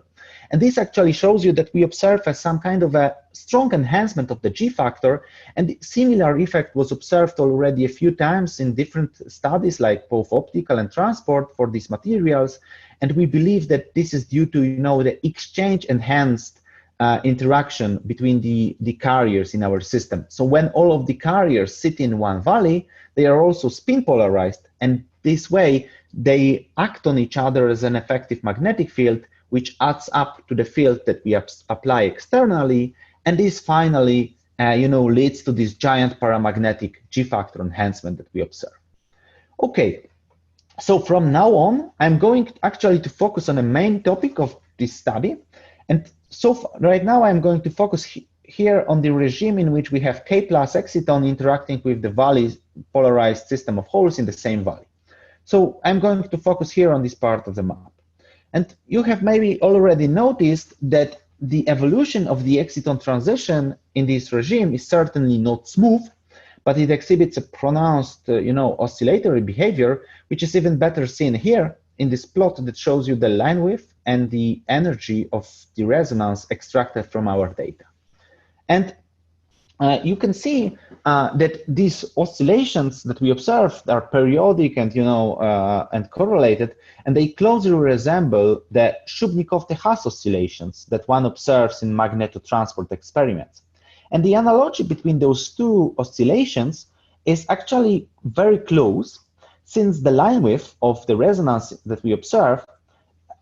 And this actually shows you that we observe some kind of a strong enhancement of the G factor, and similar effect was observed already a few times in different studies, like both optical and transport for these materials. And we believe that this is due to the exchange enhanced interaction between the carriers in our system. So when all of the carriers sit in one valley, they are also spin polarized, and this way they act on each other as an effective magnetic field, which adds up to the field that we apply externally, and this finally leads to this giant paramagnetic G-factor enhancement that we observe. Okay, so from now on, I'm going actually to focus on the main topic of this study. And so right now, I'm going to focus here on the regime in which we have K plus exciton interacting with the valley polarized system of holes in the same valley. So I'm going to focus here on this part of the map. And you have maybe already noticed that the evolution of the exciton transition in this regime is certainly not smooth, but it exhibits a pronounced, oscillatory behavior, which is even better seen here in this plot that shows you the line width and the energy of the resonance extracted from our data. And you can see that these oscillations that we observed are periodic and and correlated, and they closely resemble the Shubnikov-de Haas oscillations that one observes in magnetotransport experiments. And the analogy between those two oscillations is actually very close, since the line width of the resonance that we observe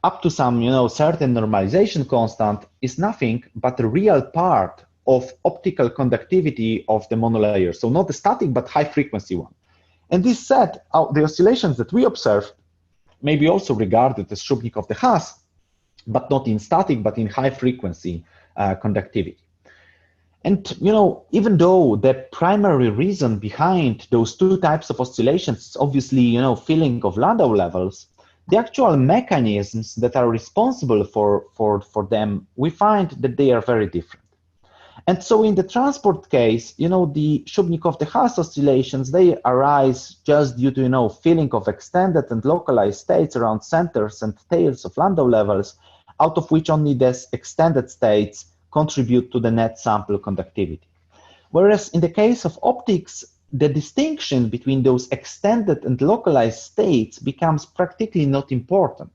up to some certain normalization constant is nothing but the real part of optical conductivity of the monolayer. So not the static, but high frequency one. And this said, the oscillations that we observe may be also regarded as Shubnikov-de Haas, but not in static, but in high frequency conductivity. And even though the primary reason behind those two types of oscillations is obviously filling of Landau levels, the actual mechanisms that are responsible for them, we find that they are very different. And so in the transport case, the Shubnikov-de Haas oscillations, they arise just due to, filling of extended and localized states around centers and tails of Landau levels, out of which only these extended states contribute to the net sample conductivity. Whereas in the case of optics, the distinction between those extended and localized states becomes practically not important.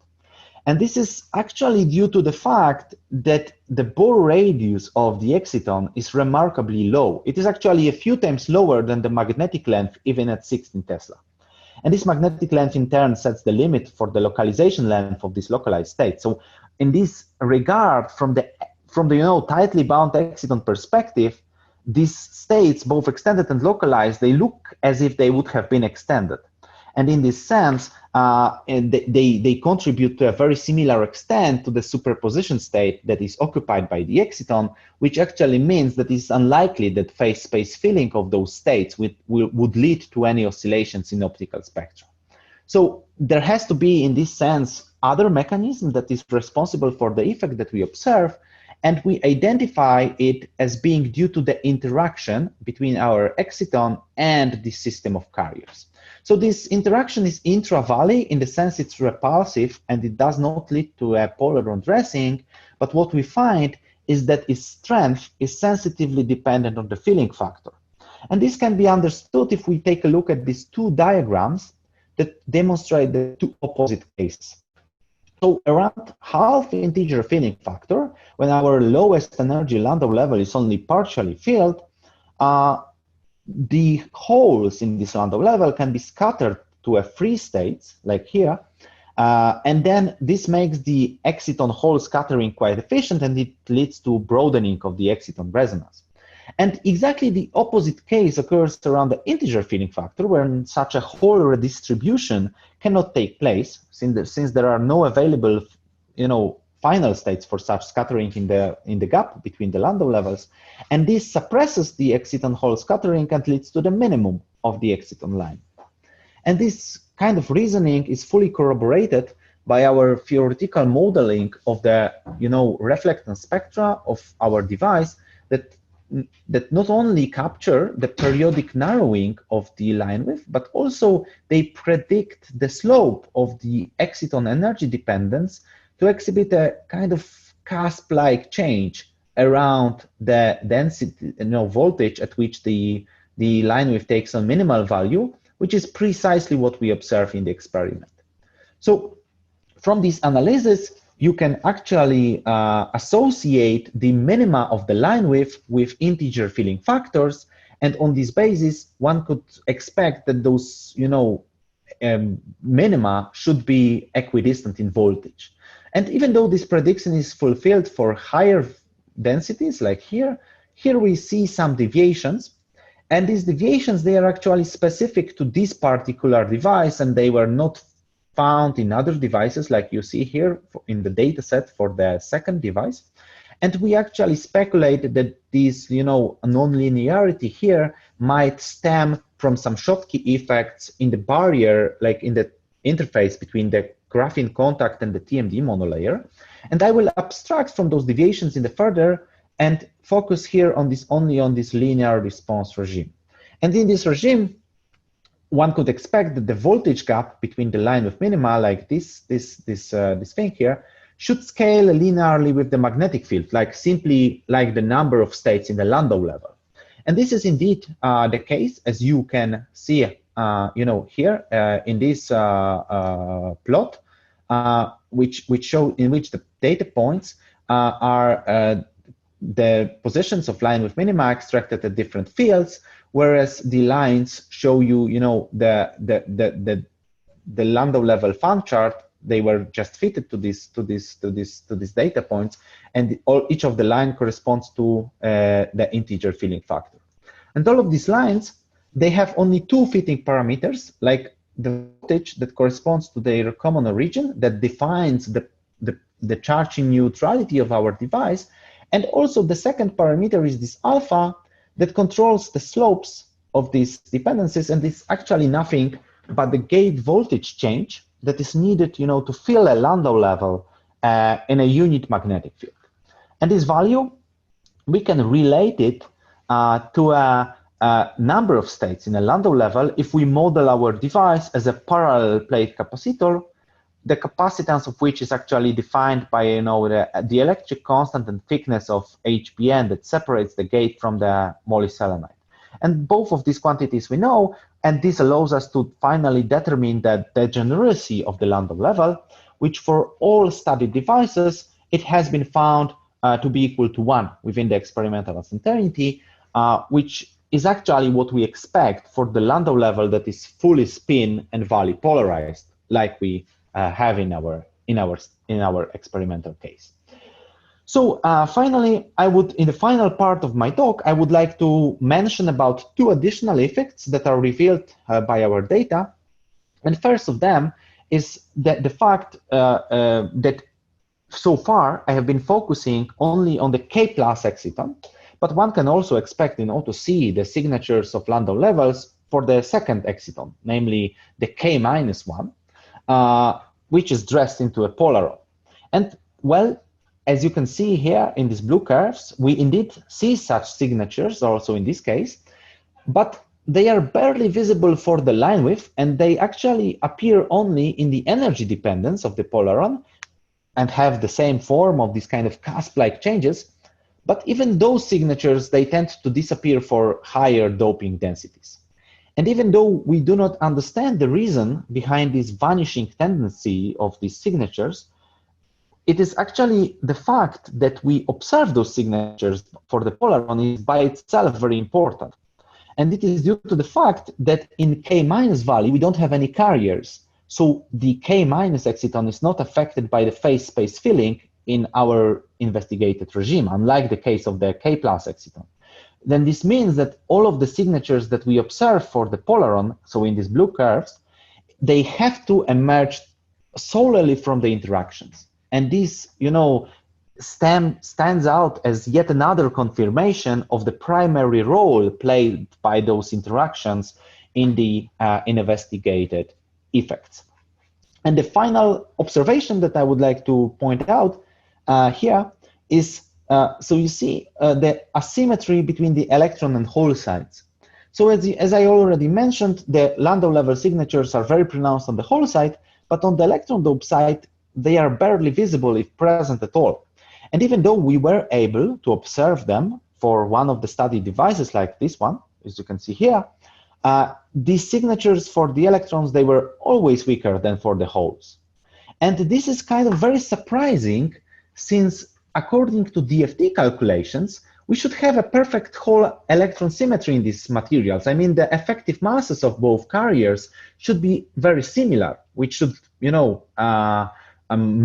And this is actually due to the fact that the Bohr radius of the exciton is remarkably low. It is actually a few times lower than the magnetic length, even at 16 Tesla. And this magnetic length in turn sets the limit for the localization length of this localized state. So in this regard, from the tightly bound exciton perspective, these states, both extended and localized, they look as if they would have been extended. And in this sense, they contribute to a very similar extent to the superposition state that is occupied by the exciton, which actually means that it's unlikely that phase space filling of those states would lead to any oscillations in optical spectra. So there has to be, in this sense, other mechanism that is responsible for the effect that we observe, and we identify it as being due to the interaction between our exciton and the system of carriers. So this interaction is intra-valley in the sense it's repulsive and it does not lead to a polar undressing, but what we find is that its strength is sensitively dependent on the filling factor. And this can be understood if we take a look at these two diagrams that demonstrate the two opposite cases. So around half integer filling factor, when our lowest energy Landau level is only partially filled, the holes in this Landau level can be scattered to a free states, like here, and then this makes the exciton hole scattering quite efficient, and it leads to broadening of the exciton resonance. And exactly the opposite case occurs around the integer filling factor, where such a hole redistribution cannot take place, since there are no available, final states for such scattering in the gap between the Landau levels, and this suppresses the exciton hole scattering and leads to the minimum of the exciton line. And this kind of reasoning is fully corroborated by our theoretical modeling of the reflectance spectra of our device that not only capture the periodic narrowing of the line width, but also they predict the slope of the exciton energy dependence to exhibit a kind of cusp-like change around the density, voltage at which the line width takes a minimal value, which is precisely what we observe in the experiment. So from this analysis, you can actually associate the minima of the line width with integer filling factors. And on this basis, one could expect that those, minima should be equidistant in voltage. And even though this prediction is fulfilled for higher densities, like here we see some deviations. And these deviations, they are actually specific to this particular device, and they were not found in other devices, like you see here in the data set for the second device. And we actually speculated that this, non-linearity here might stem from some Schottky effects in the barrier, like in the interface between the graphene contact and the TMD monolayer. And I will abstract from those deviations in the further and focus here on this only on this linear response regime. And in this regime, one could expect that the voltage gap between the line with minima, like this thing here, should scale linearly with the magnetic field, like simply like the number of states in the Landau level. And this is indeed the case, as you can see, here in this plot, which show in which the data points are the positions of line with minima extracted at different fields, whereas the lines show you, the Landau level fan chart. They were just fitted to these data points, and each of the line corresponds to the integer filling factor. And all of these lines, they have only two fitting parameters, like the voltage that corresponds to their common origin that defines the charging neutrality of our device. And also the second parameter is this alpha that controls the slopes of these dependencies, and it's actually nothing but the gate voltage change that is needed, to fill a Landau level in a unit magnetic field. And this value, we can relate it to a number of states in a Landau level if we model our device as a parallel plate capacitor, the capacitance of which is actually defined by the electric constant and thickness of HBN that separates the gate from the molyselenide. And both of these quantities we know, and this allows us to finally determine the degeneracy of the Landau level, which for all studied devices, it has been found to be equal to 1 within the experimental uncertainty, which is actually what we expect for the Landau level that is fully spin and valley polarized, like we have in our experimental case. So finally, in the final part of my talk, I would like to mention about two additional effects that are revealed by our data. And first of them is the fact that so far I have been focusing only on the K+ exciton, but one can also expect to see the signatures of Landau levels for the second exciton, namely the K-1, which is dressed into a polaron. And well, as you can see here in these blue curves, we indeed see such signatures also in this case, but they are barely visible for the line width, and they actually appear only in the energy dependence of the polaron and have the same form of this kind of cusp-like changes. But even those signatures, they tend to disappear for higher doping densities. And even though we do not understand the reason behind this vanishing tendency of these signatures, it is actually the fact that we observe those signatures for the polaron is by itself very important. And it is due to the fact that in K- value, we don't have any carriers. So the K- exciton is not affected by the phase space filling in our investigated regime, unlike the case of the K+ exciton. Then this means that all of the signatures that we observe for the polaron, so in these blue curves, they have to emerge solely from the interactions. And this, stands out as yet another confirmation of the primary role played by those interactions in the investigated effects. And the final observation that I would like to point out here is, so you see the asymmetry between the electron and holocytes. So as I already mentioned, the Landau level signatures are very pronounced on the holocyte, but on the electron dope side, they are barely visible if present at all. And even though we were able to observe them for one of the study devices like this one, as you can see here, these signatures for the electrons, they were always weaker than for the holes. And this is kind of very surprising, since according to DFT calculations, we should have a perfect whole electron symmetry in these materials. I mean, the effective masses of both carriers should be very similar, which should, you know,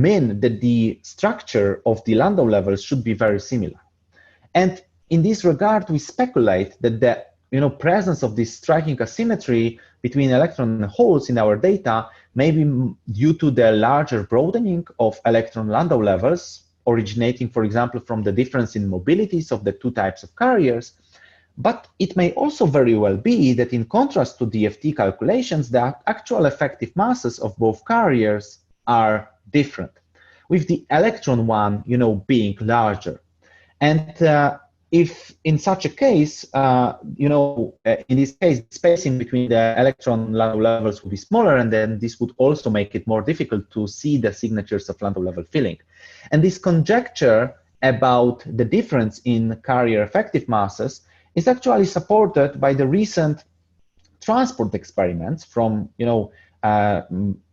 mean that the structure of the Landau levels should be very similar. And in this regard, we speculate that the, you know, presence of this striking asymmetry between electron and holes in our data may be due to the larger broadening of electron Landau levels, originating, for example, from the difference in mobilities of the two types of carriers. But it may also very well be that, in contrast to DFT calculations, the actual effective masses of both carriers are different, with the electron one, you know, being larger. And if in such a case, you know, in this case, spacing between the electron Landau levels would be smaller, and then this would also make it more difficult to see the signatures of Landau level filling. And this conjecture about the difference in carrier effective masses is actually supported by the recent transport experiments from, you know,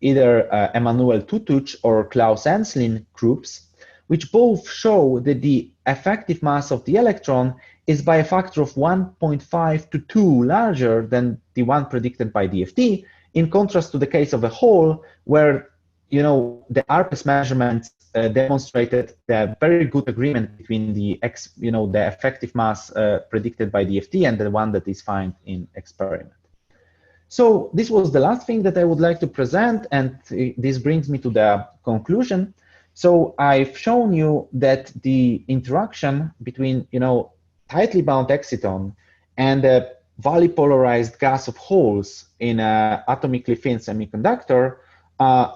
either Emanuel Tutuc or Klaus Enslin groups, which both show that the effective mass of the electron is by a factor of 1.5 to 2 larger than the one predicted by DFT, in contrast to the case of a hole, where, you know, the ARPES measurements demonstrated the very good agreement between the the effective mass predicted by DFT and the one that is found in experiment. So this was the last thing that I would like to present, and this brings me to the conclusion. So I've shown you that the interaction between, you know, tightly bound exciton and a valley polarized gas of holes in an atomically thin semiconductor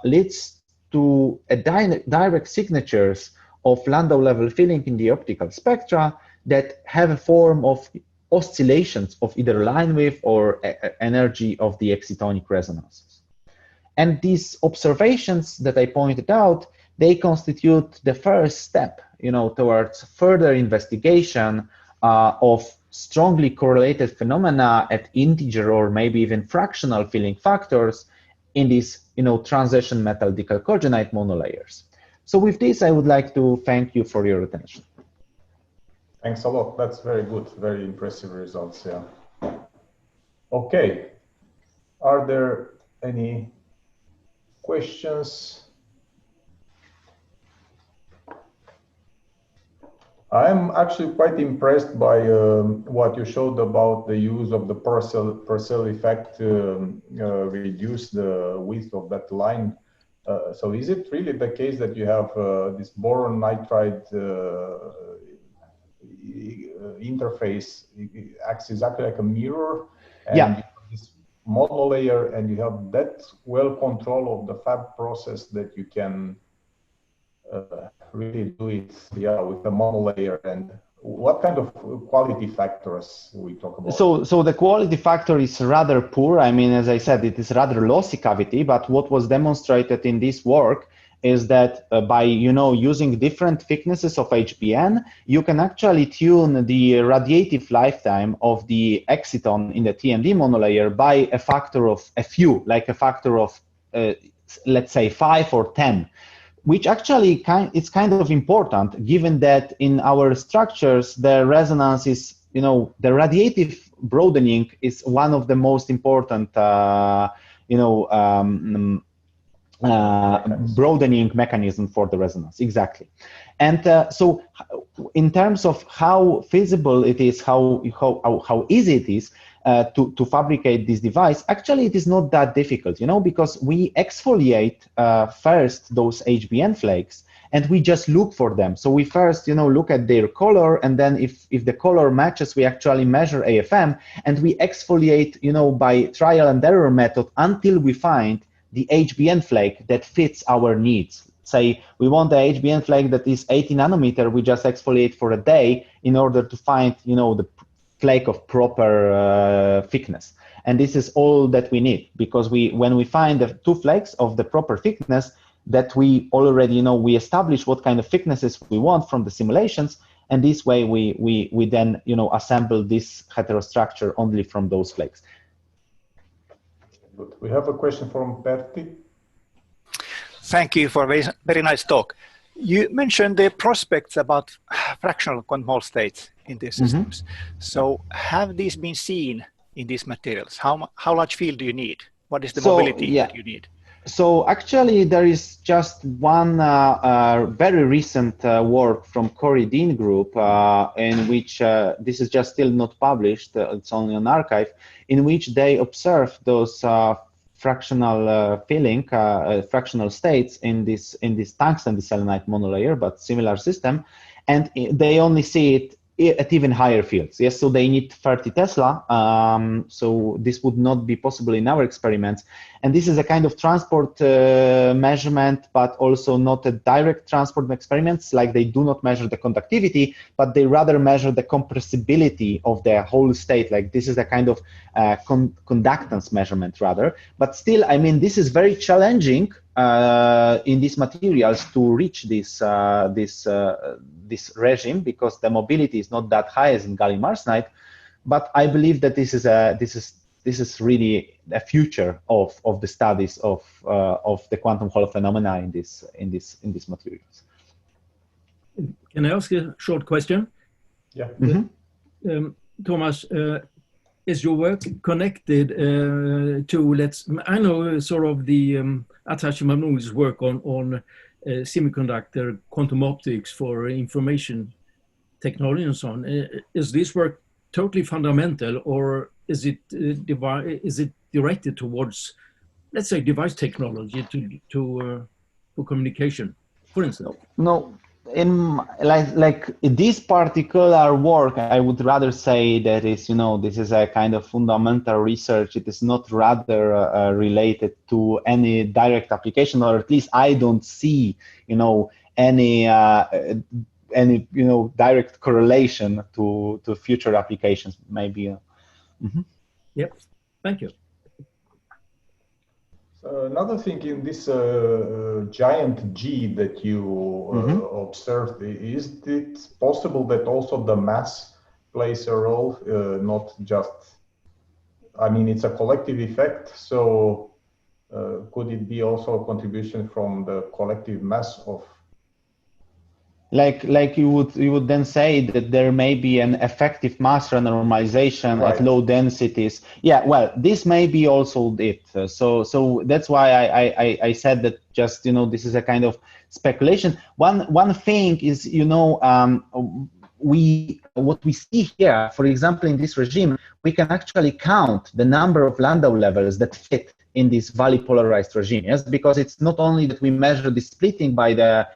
leads to a direct signatures of Landau level filling in the optical spectra that have a form of oscillations of either line width or energy of the excitonic resonances. And these observations that I pointed out, they constitute the first step, you know, towards further investigation of strongly correlated phenomena at integer or maybe even fractional filling factors in these, you know, transition metal decalcogenide monolayers. So with this, I would like to thank you for your attention. Thanks a lot. That's very good. Very impressive results. Yeah. Okay. Are there any questions? I'm actually quite impressed by what you showed about the use of the Purcell effect to reduce the width of that line. So is it really the case that you have this boron nitride interface acts exactly like a mirror, and yeah, you have this monolayer, and you have that well control of the fab process that you can really do it, yeah, with the monolayer? And what kind of quality factors we talk about? So the quality factor is rather poor. I mean, as I said, it is rather lossy cavity, but what was demonstrated in this work is that by, you know, using different thicknesses of HBN, you can actually tune the radiative lifetime of the exciton in the TMD monolayer by a factor of a few, like a factor of, let's say, 5 or 10, which actually it's kind of important, given that in our structures, the resonance is, you know, the radiative broadening is one of the most important, broadening mechanism for the resonance, exactly. And so in terms of how feasible it is, how easy it is to fabricate this device, actually it is not that difficult, you know, because we exfoliate first those HBN flakes, and we just look for them. So we first, you know, look at their color, and then if the color matches, we actually measure AFM, and we exfoliate, you know, by trial and error method until we find the HBN flake that fits our needs. Say we want the HBN flake that is 80 nanometer, we just exfoliate for a day in order to find, you know, the flake of proper thickness. And this is all that we need, because when we find the two flakes of the proper thickness, that we already, you know, we establish what kind of thicknesses we want from the simulations, and this way we then, you know, assemble this heterostructure only from those flakes. Good. We have a question from Pertti. Thank you for a very, very nice talk. You mentioned the prospects about fractional quantum Hall states in these systems. So have these been seen in these materials? How large field do you need? What is the mobility that you need? So actually, there is just one very recent work from Corey Dean group in which this is just still not published. It's only on archive, in which they observe those fractional filling, fractional states in this tungsten diselenite monolayer, but similar system, and they only see it at even higher fields. Yes, so they need 30 Tesla. So this would not be possible in our experiments. And this is a kind of transport measurement, but also not a direct transport experiments. Like they do not measure the conductivity, but they rather measure the compressibility of the whole state. Like this is a kind of conductance measurement rather. But still, I mean, this is very challenging in these materials to reach this regime, because the mobility is not that high as in gallium arsenide. But I believe that this is really a future of the studies of the quantum Hall phenomena in these materials. Can I ask a short question? Yeah. Thomas, is your work connected to, I know sort of the Atashi Mamnou's work on semiconductor quantum optics for information technology and so on. Is this work totally fundamental, or is it directed towards, let's say, device technology for communication, for instance? No. In like this particular work, I would rather say that is, this is a kind of fundamental research. It is not rather related to any direct application, or at least I don't see, any direct correlation to future applications. Maybe. Yep. Thank you. Another thing in this giant G that you observed, is it possible that also the mass plays a role, not just, I mean, it's a collective effect, so could it be also a contribution from the collective mass of? Like you would then say that there may be an effective mass renormalization at low densities. Yeah, well, this may be also it. So that's why I said that just this is a kind of speculation. One thing is what we see here, for example, in this regime, we can actually count the number of Landau levels that fit in this valley polarized regime. Yes, because it's not only that we measure the splitting by the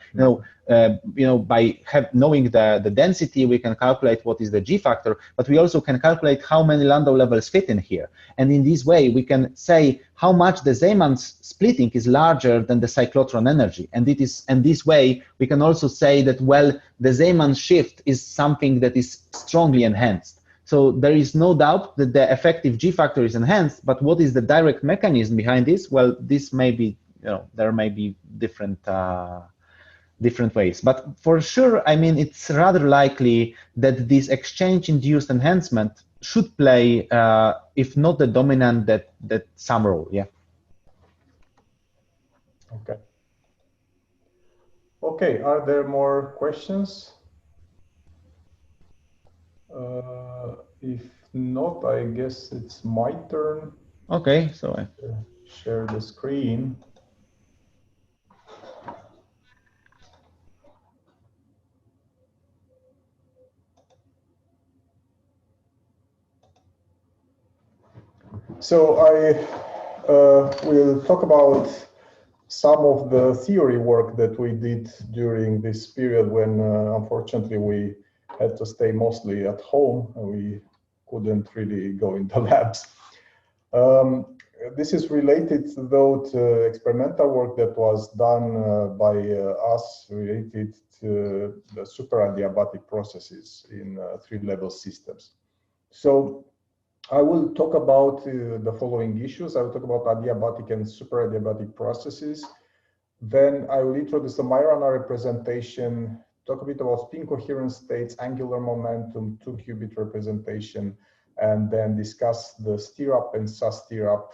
by knowing the density, we can calculate what is the G factor, but we also can calculate how many Landau levels fit in here. And in this way, we can say how much the Zeeman's splitting is larger than the cyclotron energy. And this way, we can also say that, well, the Zeeman shift is something that is strongly enhanced. So there is no doubt that the effective G factor is enhanced, but what is the direct mechanism behind this? Well, this may be, there may be different ways. But for sure, I mean, it's rather likely that this exchange-induced enhancement should play, if not the dominant, that some role, yeah. Okay. Okay, are there more questions? If not, I guess it's my turn. Okay, so I share the screen. So I will talk about some of the theory work that we did during this period when, unfortunately, we had to stay mostly at home and we couldn't really go into labs. This is related, though, to experimental work that was done by us related to the superadiabatic processes in three-level systems. So I will talk about the following issues. I will talk about adiabatic and superadiabatic processes. Then I will introduce the Majorana representation, talk a bit about spin coherence states, angular momentum, 2-qubit representation, and then discuss the Stirrup and sus-Stirrup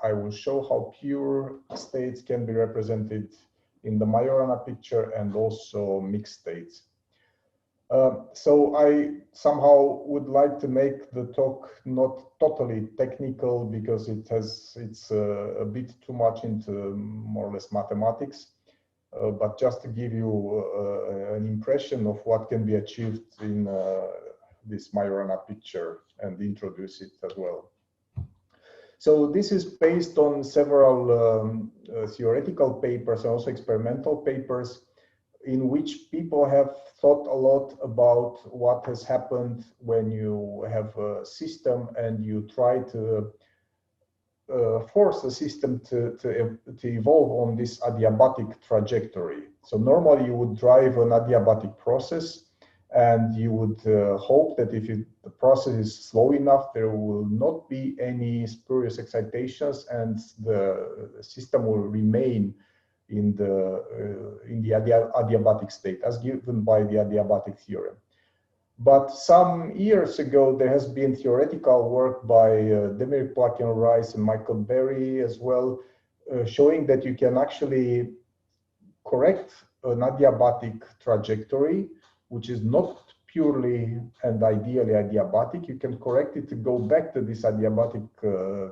I will show how pure states can be represented in the Majorana picture and also mixed states. So I somehow would like to make the talk not totally technical because it's a bit too much into more or less mathematics, but just to give you an impression of what can be achieved in this Majorana picture and introduce it as well. So this is based on several theoretical papers and also experimental papers in which people have thought a lot about what has happened when you have a system and you try to force the system to evolve on this adiabatic trajectory. So normally you would drive an adiabatic process and you would hope that if the process is slow enough, there will not be any spurious excitations and the system will remain in the adiabatic state as given by the adiabatic theorem. But some years ago, there has been theoretical work by Demir Plakin-Rice and Michael Berry as well, showing that you can actually correct an adiabatic trajectory, which is not purely and ideally adiabatic. You can correct it to go back to this adiabatic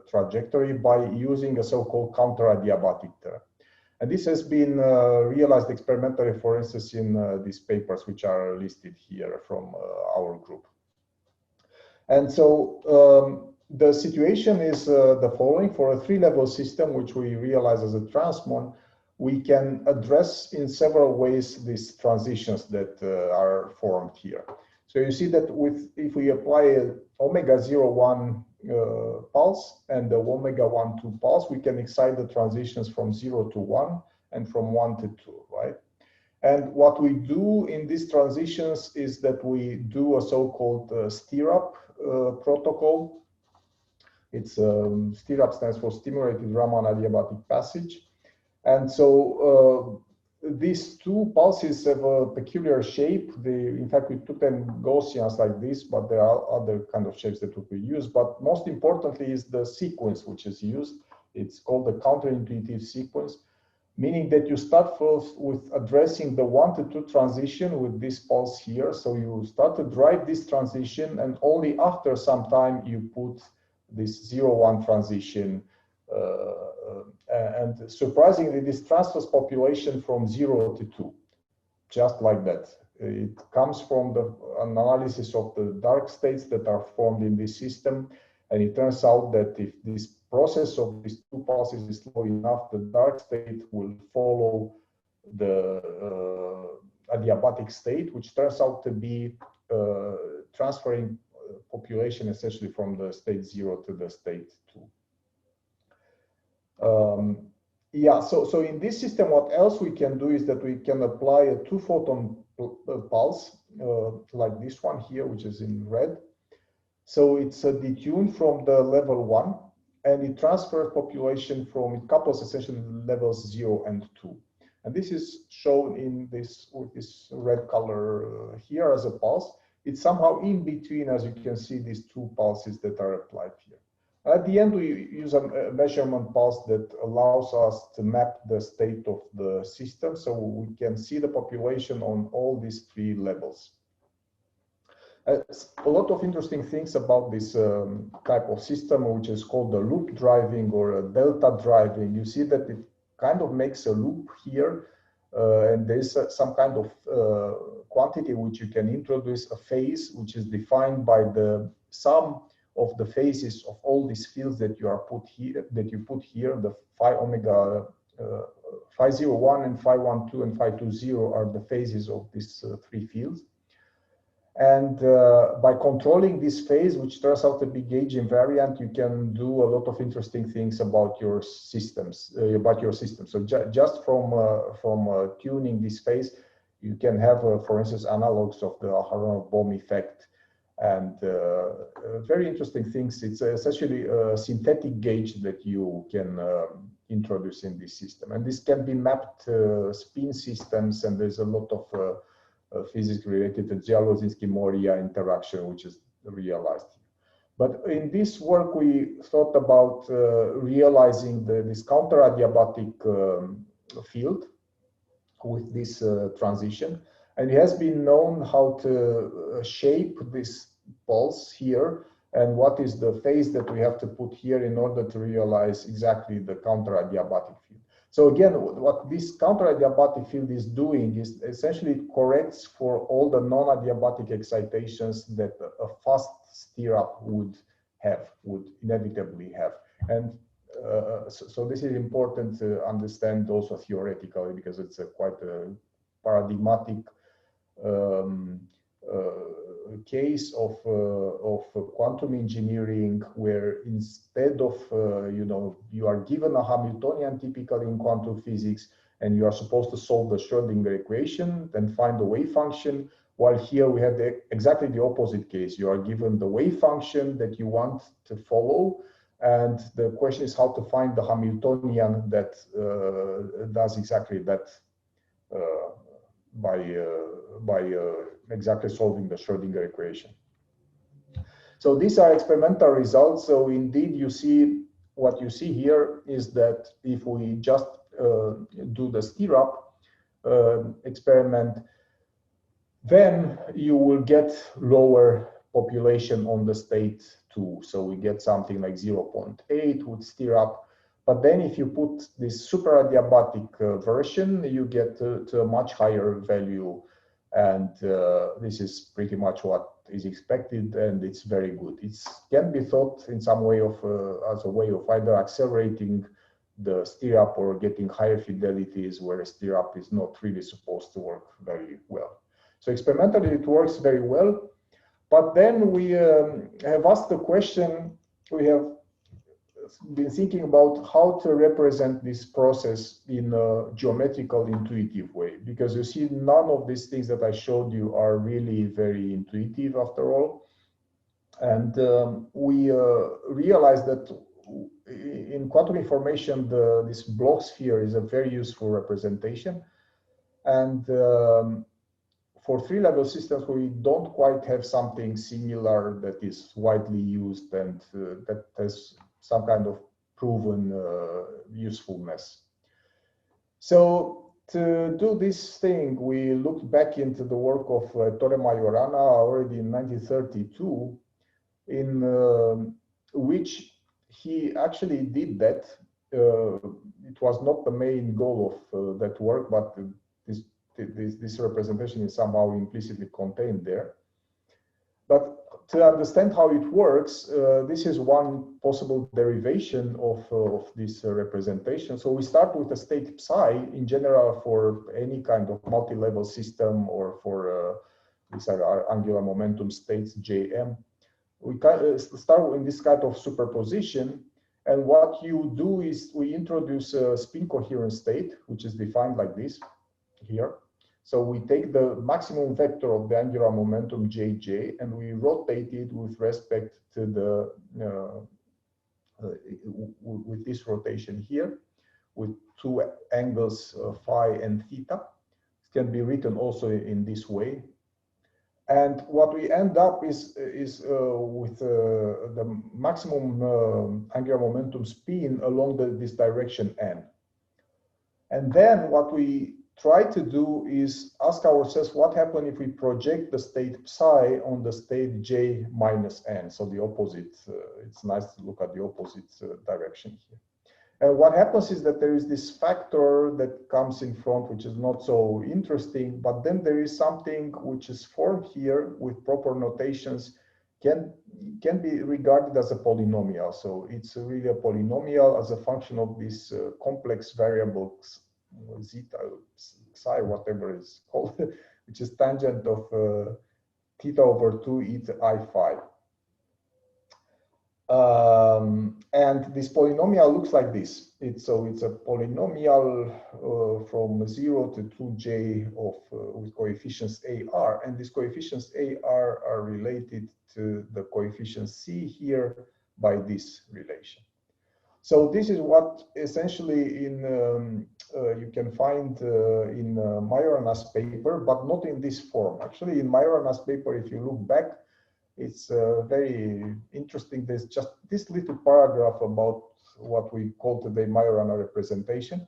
trajectory by using a so-called counter-adiabatic term. And this has been realized experimentally, for instance, in these papers, which are listed here from our group. And so the situation is the following. For a three-level system, which we realize as a transmon, we can address in several ways these transitions that are formed here. So you see that if we apply a omega 0, 1 pulse and the omega 1, 2 pulse, we can excite the transitions from 0 to 1 and from 1 to 2, right? And what we do in these transitions is that we do a so-called Stirrup Protocol. It's Stirrup stands for stimulated Raman adiabatic passage. And so these two pulses have a peculiar shape. In fact, we took them Gaussians like this, but there are other kind of shapes that we could use. But most importantly is the sequence which is used. It's called the counterintuitive sequence, meaning that you start first with addressing the 1 to 2 transition with this pulse here. So you start to drive this transition, and only after some time you put this 0-1 transition. And surprisingly, this transfers population from 0 to 2, just like that. It comes from the analysis of the dark states that are formed in this system. And it turns out that if this process of these two pulses is slow enough, the dark state will follow the adiabatic state, which turns out to be transferring population essentially from the state 0 to the state 2. Yeah, so in this system, what else we can do is that we can apply a 2-photon pulse, like this one here, which is in red. So it's detuned from the level 1, and it transfers population from, it couples essentially levels 0 and 2. And this is shown in this, with this red color here as a pulse. It's somehow in between, as you can see, these two pulses that are applied here. At the end, we use a measurement pulse that allows us to map the state of the system, so we can see the population on all these three levels. A lot of interesting things about this type of system, which is called the loop driving or a delta driving. You see that it kind of makes a loop here, and there's some kind of quantity which you can introduce, a phase, which is defined by the sum of the phases of all these fields that you put here, the phi omega, phi 01 and phi 12 and phi 20 are the phases of these three fields. And by controlling this phase, which turns out to be gauge invariant, you can do a lot of interesting things about your systems. So just from tuning this phase, you can have, for instance, analogs of the Aharonov bomb effect. And very interesting things. It's essentially a synthetic gauge that you can introduce in this system. And this can be mapped to spin systems, and there's a lot of physics related to Dzielozinski-Moria interaction, which is realized. But in this work, we thought about realizing this counteradiabatic field with this transition. And it has been known how to shape this pulse here and what is the phase that we have to put here in order to realize exactly the counteradiabatic field. So again, what this counteradiabatic field is doing is essentially it corrects for all the non-adiabatic excitations that a fast stirrup would inevitably have. And so this is important to understand also theoretically, because it's quite a paradigmatic case of quantum engineering, where instead of you are given a Hamiltonian typically in quantum physics, and you are supposed to solve the Schrödinger equation, then find the wave function. While here we have exactly the opposite case. You are given the wave function that you want to follow, and the question is how to find the Hamiltonian that does exactly that by exactly solving the Schrödinger equation. So these are experimental results. So indeed, you see what you see here is that if we just do the stirrup experiment, then you will get lower population on the state 2. So we get something like 0.8 with stirrup. But then if you put this superadiabatic version, you get to a much higher value. And this is pretty much what is expected, and it's very good. It can be thought in some way of as a way of either accelerating the stirrup or getting higher fidelities where a stirrup is not really supposed to work very well. So experimentally, it works very well. But then we have asked the question, we have been thinking about how to represent this process in a geometrical, intuitive way. Because you see, none of these things that I showed you are really very intuitive after all. And we realized that in quantum information, this block sphere is a very useful representation. And for three-level systems, we don't quite have something similar that is widely used and that has some kind of proven usefulness. So to do this thing, we looked back into the work of Ettore Majorana already in 1932, in which he actually did that. It was not the main goal of that work, but this representation is somehow implicitly contained there. But to understand how it works, this is one possible derivation of this representation. So we start with a state psi in general for any kind of multi-level system, or for these are angular momentum states Jm. We start in this kind of superposition. And what you do is we introduce a spin coherent state, which is defined like this here. So we take the maximum vector of the angular momentum Jj, and we rotate it with respect to the with this rotation here, with two angles phi and theta. It can be written also in this way. And what we end up is with the maximum angular momentum spin along this direction n. And then what we try to do is ask ourselves what happens if we project the state psi on the state j minus n. So the opposite, it's nice to look at the opposite direction here. And what happens is that there is this factor that comes in front, which is not so interesting, but then there is something which is formed here with proper notations, can be regarded as a polynomial. So it's really a polynomial as a function of these complex variables, zeta, psi, whatever it's called, which is tangent of theta over 2 eta I phi. And this polynomial looks like this. It's a polynomial from 0 to 2j with coefficients AR, and these coefficients AR are related to the coefficient C here by this relation. So this is what essentially you can find in Majorana's paper, but not in this form. Actually, in Majorana's paper, if you look back, It's very interesting. There's just this little paragraph about what we call today Majorana representation.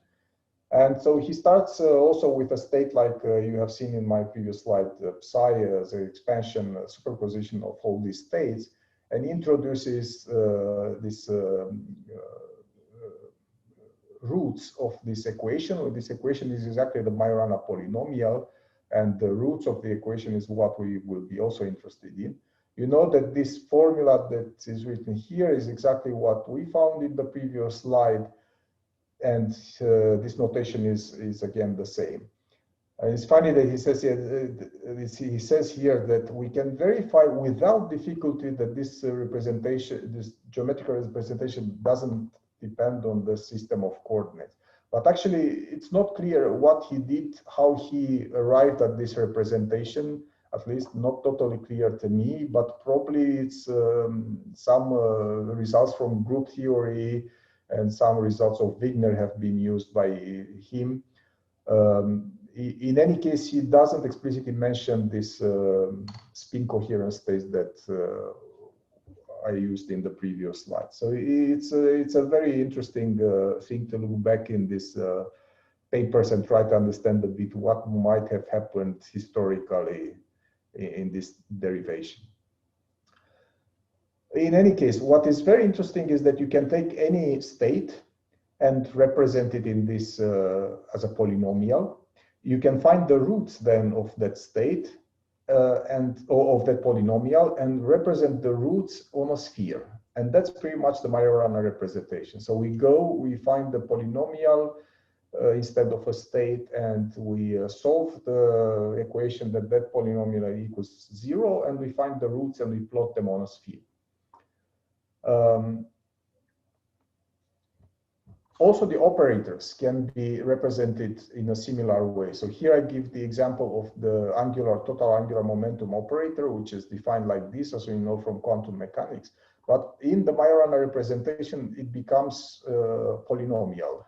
And so he starts also with a state like you have seen in my previous slide, psi as an expansion, superposition of all these states, and introduces this roots of this equation. This equation is exactly the Majorana polynomial, and the roots of the equation is what we will be also interested in. You know that this formula that is written here is exactly what we found in the previous slide, and this notation is again the same. It's funny that he says here that we can verify without difficulty that this representation, this geometrical representation, doesn't depend on the system of coordinates. But actually, it's not clear what he did, how he arrived at this representation. At least not totally clear to me, but probably it's some results from group theory and some results of Wigner have been used by him. In any case, he doesn't explicitly mention this spin coherence state that I used in the previous slide. So it's a very interesting thing to look back in this papers and try to understand a bit what might have happened historically in this derivation. In any case, what is very interesting is that you can take any state and represent it in this as a polynomial. You can find the roots then of that state and of that polynomial and represent the roots on a sphere. And that's pretty much the Majorana representation. So we find the polynomial instead of a state, and we solve the equation that that polynomial equals 0, and we find the roots and we plot them on a sphere. Also, the operators can be represented in a similar way. So here I give the example of the total angular momentum operator, which is defined like this, as we know from quantum mechanics. But in the Majorana representation, it becomes polynomial.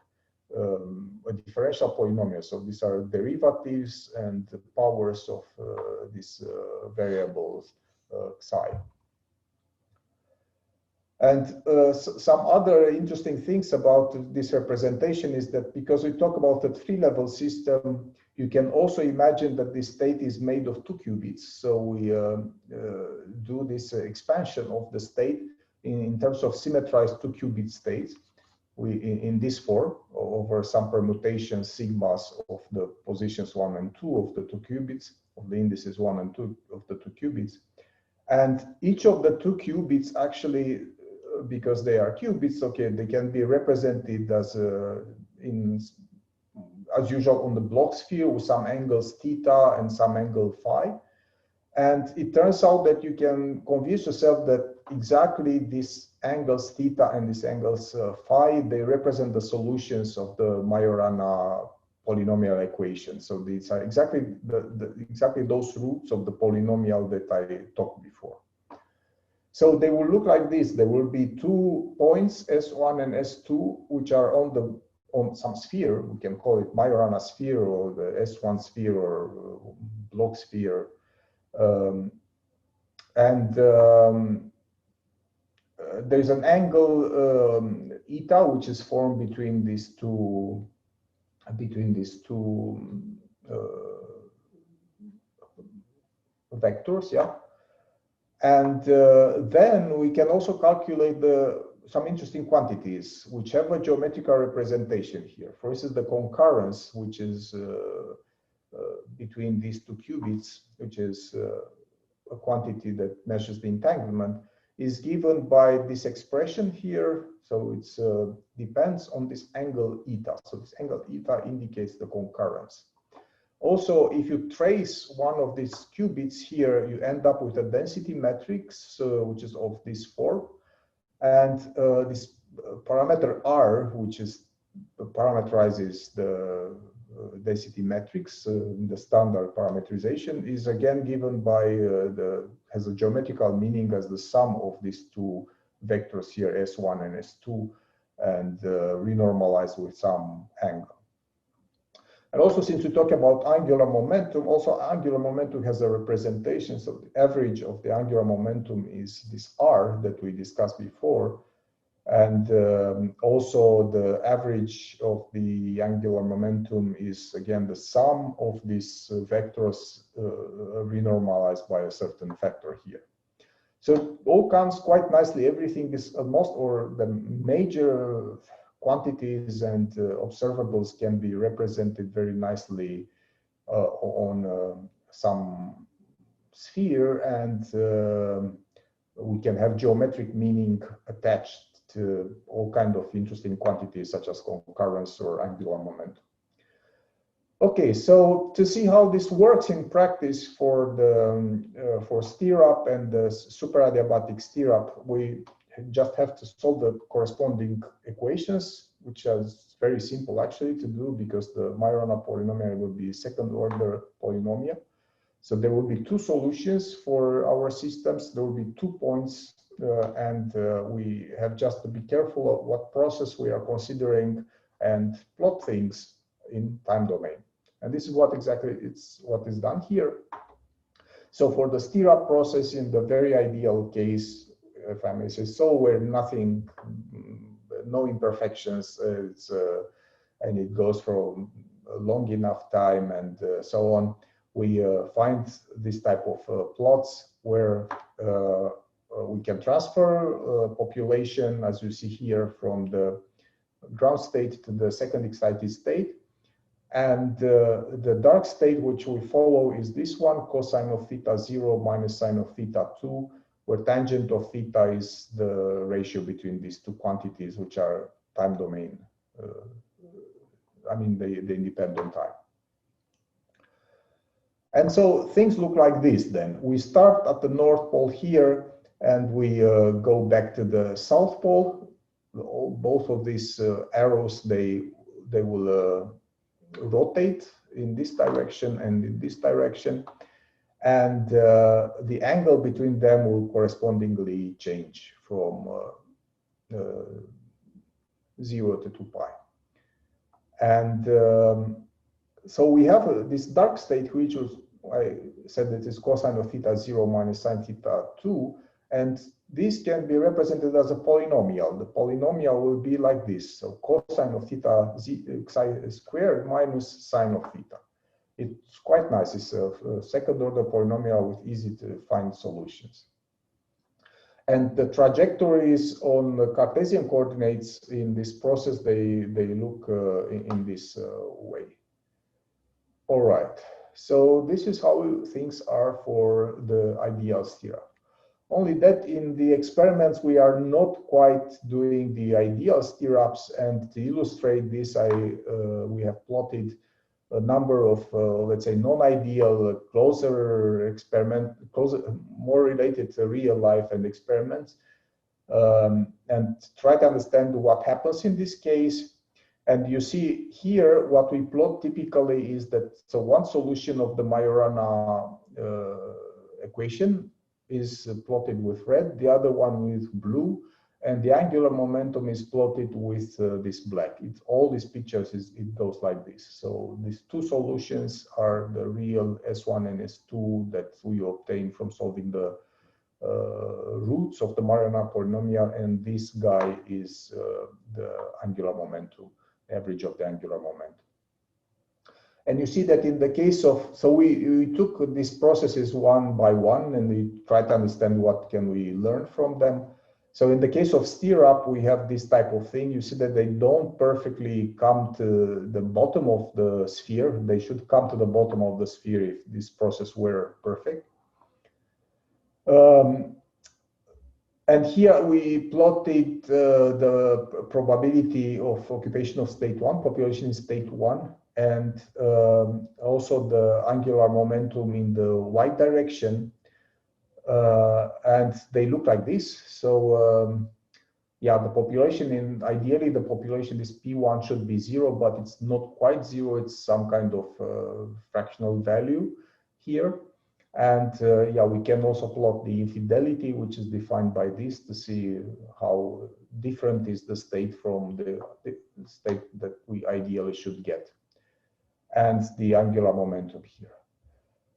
A differential polynomial. So these are derivatives and the powers of this variable psi. And some other interesting things about this representation is that because we talk about a three-level system, you can also imagine that this state is made of 2 qubits. So we do this expansion of the state in terms of symmetrized 2 qubit states. In this form over some permutation sigmas of the positions 1 and 2 of the 2 qubits, of the indices 1 and 2 of the 2 qubits. And each of the 2 qubits actually, because they are qubits, okay, they can be represented as usual on the Bloch sphere with some angles theta and some angle phi. And it turns out that you can convince yourself that exactly these angles theta and these angles phi, they represent the solutions of the Majorana polynomial equation. So these are exactly exactly those roots of the polynomial that I talked before. So they will look like this. There will be 2 points, S1 and S2, which are on some sphere. We can call it Majorana sphere or the S1 sphere or Bloch sphere. There's an angle eta, which is formed between these two vectors, yeah. And then we can also calculate some interesting quantities which have a geometrical representation here. For instance, the concurrence, which is between these 2 qubits, which is a quantity that measures the entanglement, is given by this expression here. So it depends on this angle eta. So this angle eta indicates the concurrence. Also, if you trace one of these qubits here, you end up with a density matrix, which is of this form. And this parameter R, which parameterizes the density matrix, the standard parameterization, is again given by has a geometrical meaning as the sum of these 2 vectors here, S1 and S2, and renormalized with some angle. And also, since we talk about angular momentum, also angular momentum has a representation. So the average of the angular momentum is this R that we discussed before. And also the average of the angular momentum is, again, the sum of these vectors renormalized by a certain factor here. So it all comes quite nicely. Everything is most, or the major quantities and observables can be represented very nicely on some sphere, and we can have geometric meaning attached to all kinds of interesting quantities such as concurrence or angular momentum. Okay, so to see how this works in practice for the for stirrup and the superadiabatic stirrup, we just have to solve the corresponding equations, which is very simple actually to do because the Majorana polynomial will be second order polynomial. So there will be two solutions for our systems. There will be 2 points, and we have just to be careful of what process we are considering and plot things in time domain. And this is what exactly what is done here. So for the stirrup process, in the very ideal case, if I may say so, where nothing, no imperfections, and it goes for a long enough time and so on, we find this type of plots where we can transfer population, as you see here, from the ground state to the second excited state. And the dark state which we follow is this one, cosine of theta 0 minus sine of theta 2, where tangent of theta is the ratio between these two quantities, which are time domain, I mean the independent time. And so things look like this then. We start at the North Pole here, and we go back to the South Pole. Both of these arrows, they will rotate in this direction and in this direction, and the angle between them will correspondingly change from 0 to 2 pi. And so we have this dark state, which was, I said that is cosine of theta 0 minus sine theta 2, and this can be represented as a polynomial. The polynomial will be like this. So cosine of theta squared minus sine of theta. It's quite nice. It's a second order polynomial with easy to find solutions. And the trajectories on the Cartesian coordinates in this process, they look in this way. All right. So this is how things are for the ideal stirrup. Only that in the experiments, we are not quite doing the ideal stirrups, and to illustrate this, we have plotted a number of, let's say, non-ideal, more related to real life and experiments, and try to understand what happens in this case. And you see here, what we plot typically is that, so one solution of the Majorana equation is plotted with red, the other one with blue, and the angular momentum is plotted with this black. All these pictures, it goes like this. So these two solutions are the real S1 and S2 that we obtain from solving the roots of the Majorana polynomial, and this guy is the angular momentum, average of the angular momentum. And you see that in the case of, so we took these processes one by one, and we tried to understand what can we learn from them. So in the case of stirrup, we have this type of thing. You see that they don't perfectly come to the bottom of the sphere. They should come to the bottom of the sphere if this process were perfect. And here we plotted the probability of occupation of state 1, population in state 1, and also the angular momentum in the y direction. And they look like this. So yeah, the population ideally the population is P1 should be 0, but it's not quite 0. It's some kind of fractional value here. And yeah, we can also plot the infidelity, which is defined by this, to see how different is the state from the state that we ideally should get. and the angular momentum here.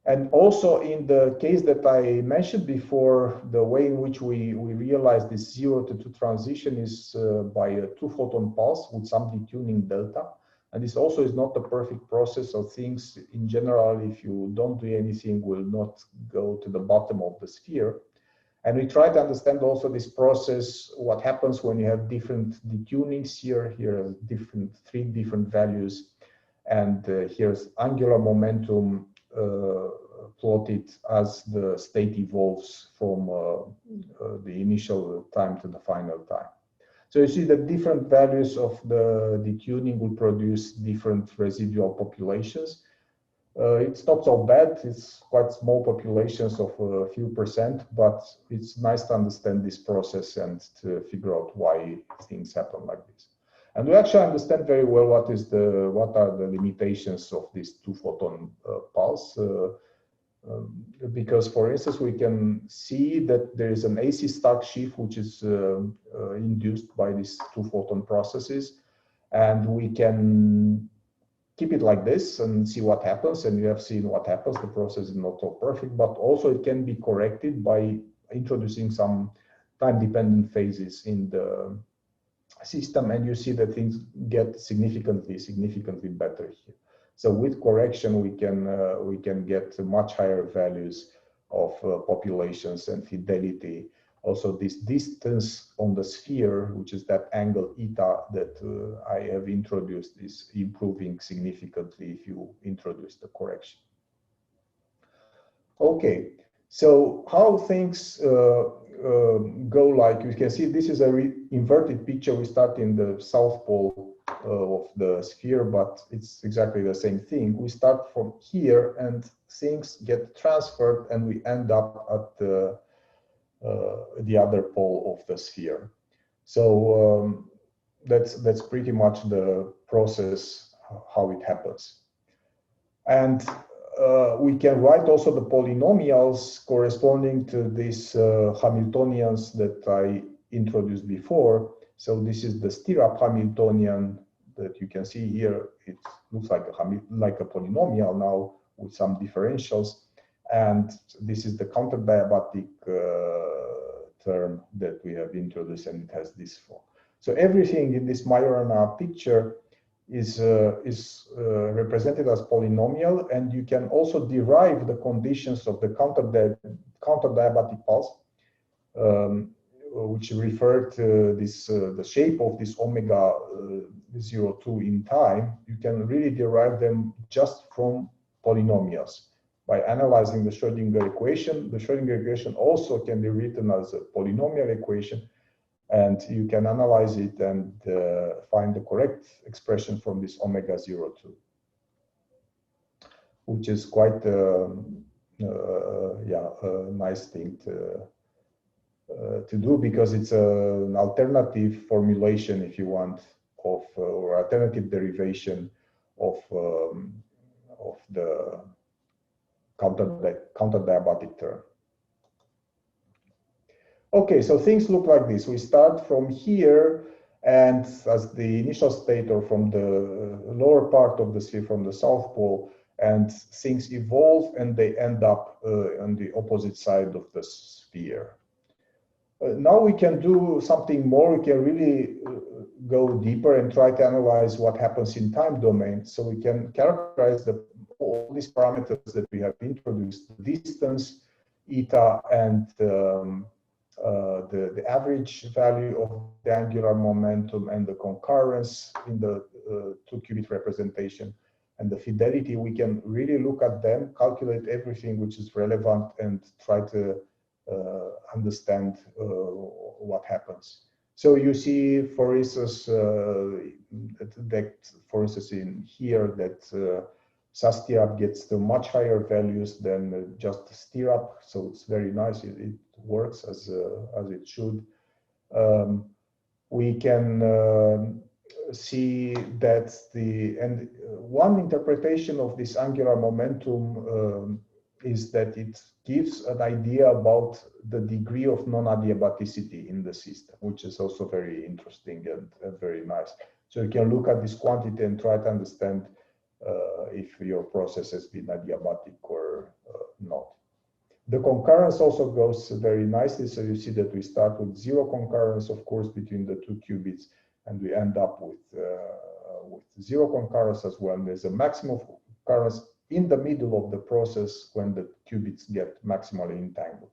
And also in the case that I mentioned before, the way in which we realize this 0 to 2 transition is by a 2-photon pulse with some detuning delta. And this also is not a perfect process, so things in general, if you don't do anything, will not go to the bottom of the sphere. And we try to understand also this process, what happens when you have different detunings here. Here are three different values. And here's angular momentum plotted as the state evolves from the initial time to the final time. So you see that different values of the detuning will produce different residual populations. It's not so bad, it's quite small populations of a few percent, but it's nice to understand this process and to figure out why things happen like this. And we actually understand very well what are the limitations of this 2-photon pulse. Because, for instance, we can see that there is an AC Stark shift which is induced by these 2-photon processes, and we can keep it like this and see what happens. And you have seen what happens. The process is not so perfect, but also it can be corrected by introducing some time-dependent phases in the system, and you see that things get significantly better here. So with correction, we can get much higher values of populations and fidelity. Also, this distance on the sphere, which is that angle eta that I have introduced, is improving significantly if you introduce the correction. Okay, so how things go, like you can see, this is a inverted picture. We start in the south pole of the sphere, but it's exactly the same thing. We start from here and things get transferred and we end up at the other pole of the sphere. So that's pretty much the process, how it happens. And we can write also the polynomials corresponding to these Hamiltonians that I introduced before. So this is the Stirrup Hamiltonian that you can see here. It looks like a polynomial now with some differentials. And this is the counterdiabatic term that we have introduced, and it has this form. So everything in this Majorana picture is represented as polynomial, and you can also derive the conditions of the counterdiabatic pulse, which refer to this the shape of this omega 02 in time. You can really derive them just from polynomials by analyzing the Schrödinger equation. The Schrödinger equation also can be written as a polynomial equation, and you can analyze it and find the correct expression from this omega 02, which is quite a nice thing to do, because it's an alternative formulation, if you want, of or alternative derivation of the counterdiabatic term. Okay, so things look like this. We start from here, and as the initial state, or from the lower part of the sphere, from the south pole, and things evolve and they end up on the opposite side of the sphere. Now we can do something more. We can really go deeper and try to analyze what happens in time domain. So we can characterize all these parameters that we have introduced: the distance, eta, and the average value of the angular momentum, and the concurrence in the 2-qubit representation, and the fidelity. We can really look at them, calculate everything which is relevant, and try to understand what happens. So you see, for instance, in here that Stirrup gets to much higher values than just Stirrup, so it's very nice. It works as it should. We can see that one interpretation of this angular momentum is that it gives an idea about the degree of non-adiabaticity in the system, which is also very interesting and very nice. So you can look at this quantity and try to understand if your process has been adiabatic or not. The concurrence also goes very nicely. So you see that we start with zero concurrence, of course, between the two qubits, and we end up with zero concurrence as well. There's a maximum concurrence in the middle of the process when the qubits get maximally entangled.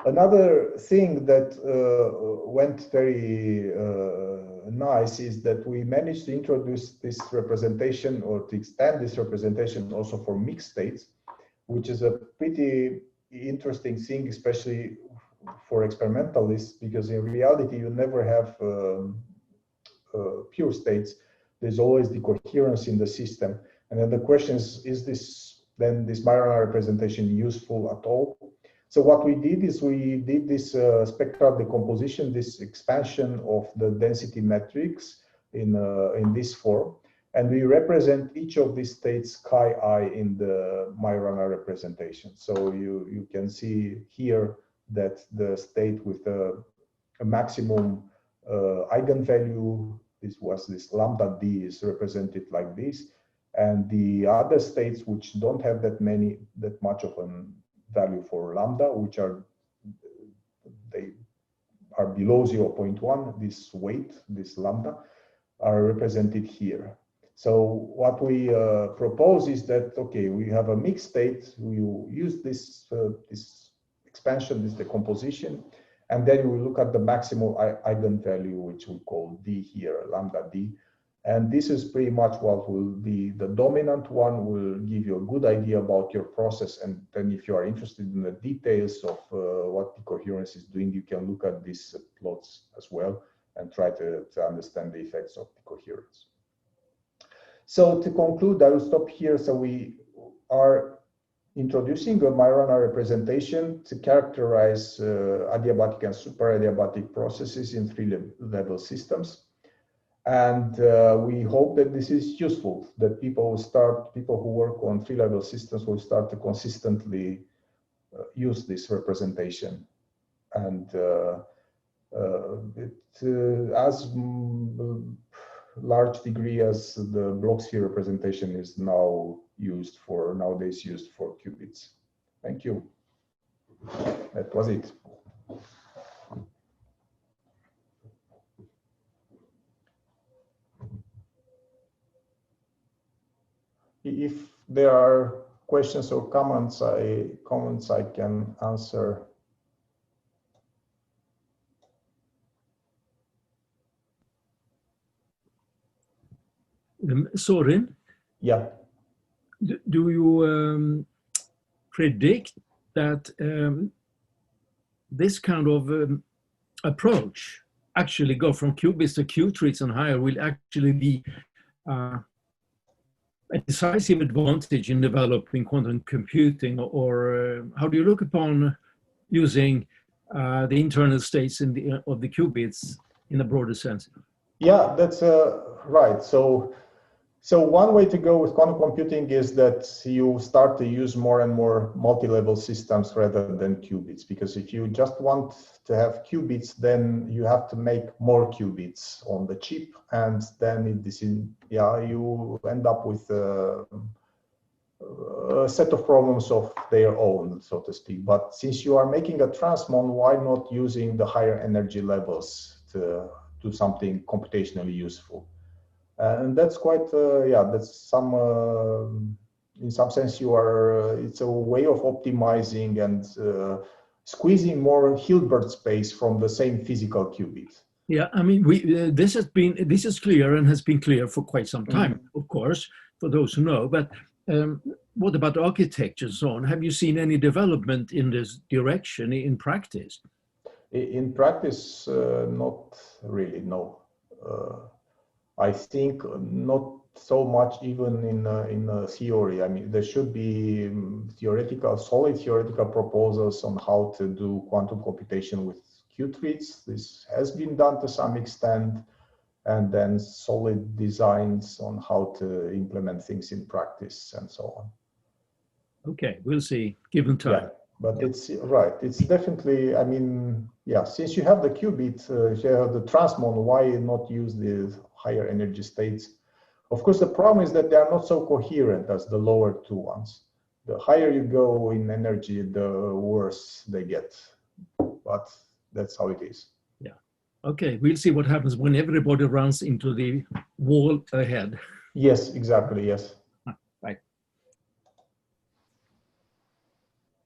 Another thing that went very nice is that we managed to introduce this representation, or to extend this representation also for mixed states, which is a pretty interesting thing, especially for experimentalists, because in reality you never have pure states. There's always the coherence in the system. And then the question is this Majorana representation useful at all? So what we did is we did this spectral decomposition, this expansion of the density matrix in this form, and we represent each of these states chi-I in the Majorana representation. So you can see here that the state with a maximum eigenvalue, this lambda d, is represented like this, and the other states which don't have that much of a value for lambda, which they are below 0.1, this weight, this lambda, are represented here. So what we propose is that, okay, we have a mixed state, we use this expansion, this decomposition, and then we look at the maximal eigenvalue, which we call d here, lambda d. And this is pretty much what will be the dominant one, will give you a good idea about your process. And then if you are interested in the details of what the coherence is doing, you can look at these plots as well and try to understand the effects of the coherence. So to conclude, I will stop here. So we are introducing a Majorana representation to characterize adiabatic and superadiabatic processes in three-level systems. And we hope that this is useful, that people who work on three-level systems will start to consistently use this representation. And as large degree as the block sphere representation is nowadays used for qubits. Thank you. That was it. If there are questions or comments I can answer. Sorin? Yeah. Do you predict that this kind of approach, actually go from qubits to qtrits and higher, will actually be a decisive advantage in developing quantum computing, or how do you look upon using the internal states of the qubits in a broader sense? Yeah, that's right. So one way to go with quantum computing is that you start to use more and more multi-level systems rather than qubits, because if you just want to have qubits, then you have to make more qubits on the chip, and then you end up with a set of problems of their own, so to speak. But since you are making a transmon, why not using the higher energy levels to do something computationally useful? And that's quite, that's some, in some sense it's a way of optimizing and squeezing more Hilbert space from the same physical qubit. Yeah, I mean, this is clear and has been clear for quite some time, of course, for those who know, but what about architecture and so on? Have you seen any development in this direction in practice? In practice, not really, no. I think not so much even in theory. I mean, there should be solid theoretical proposals on how to do quantum computation with qtrits. This has been done to some extent, and then solid designs on how to implement things in practice and so on. Okay, we'll see, given time. Yeah, but it's right. It's definitely, I mean, yeah, since you have the qubit, if you have the transmon, why not use the higher energy states? Of course, the problem is that they are not so coherent as the lower two ones. The higher you go in energy, the worse they get. But that's how it is. Yeah. Okay, we'll see what happens when everybody runs into the wall ahead. Yes, exactly, yes. Right.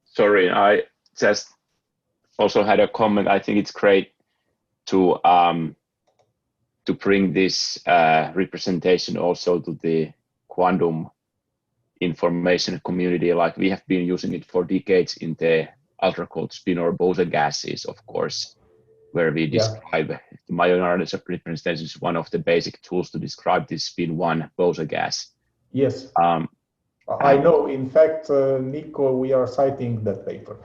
Sorry, I just also had a comment. I think it's great to bring this representation also to the quantum information community. Like we have been using it for decades in the ultra-cold spin or boson gases, of course, where we describe the Majorana representation is one of the basic tools to describe this spin 1 boson gas. Yes. I know. In fact, Nico, we are citing that paper.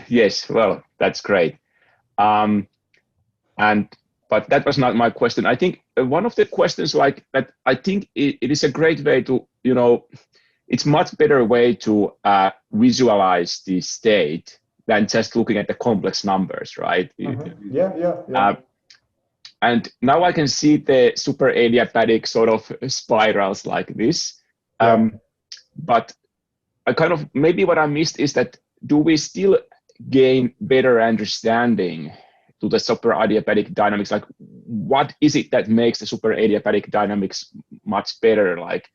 Yes, well, that's great. But that was not my question. I think one of the questions like that, I think it is a great way to, it's much better way to visualize the state than just looking at the complex numbers, right? Mm-hmm. Yeah. And now I can see the superadiabatic sort of spirals like this. But I kind of, maybe what I missed is that, do we still gain better understanding to the superadiabatic dynamics? Like, what is it that makes the superadiabatic dynamics much better? Like,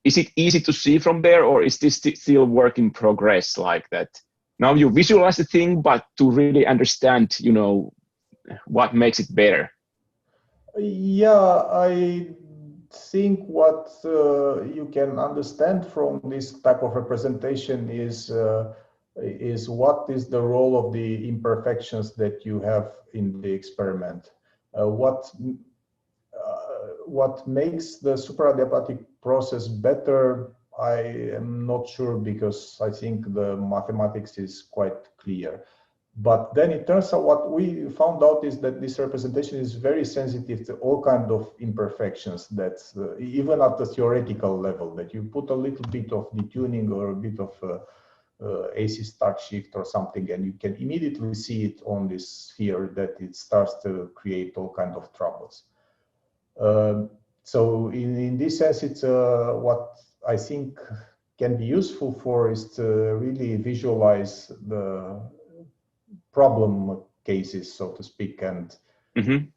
is it easy to see from there, or is this still work in progress like that? Now you visualize the thing, but to really understand, what makes it better? Yeah, I think what you can understand from this type of representation is what is the role of the imperfections that you have in the experiment. What makes the superadiabatic process better, I am not sure, because I think the mathematics is quite clear. But then it turns out what we found out is that this representation is very sensitive to all kinds of imperfections, that even at the theoretical level, that you put a little bit of detuning or a bit of AC start shift or something, and you can immediately see it on this sphere that it starts to create all kinds of troubles. So in this sense, it's what I think can be useful for is to really visualize the problem cases, so to speak, and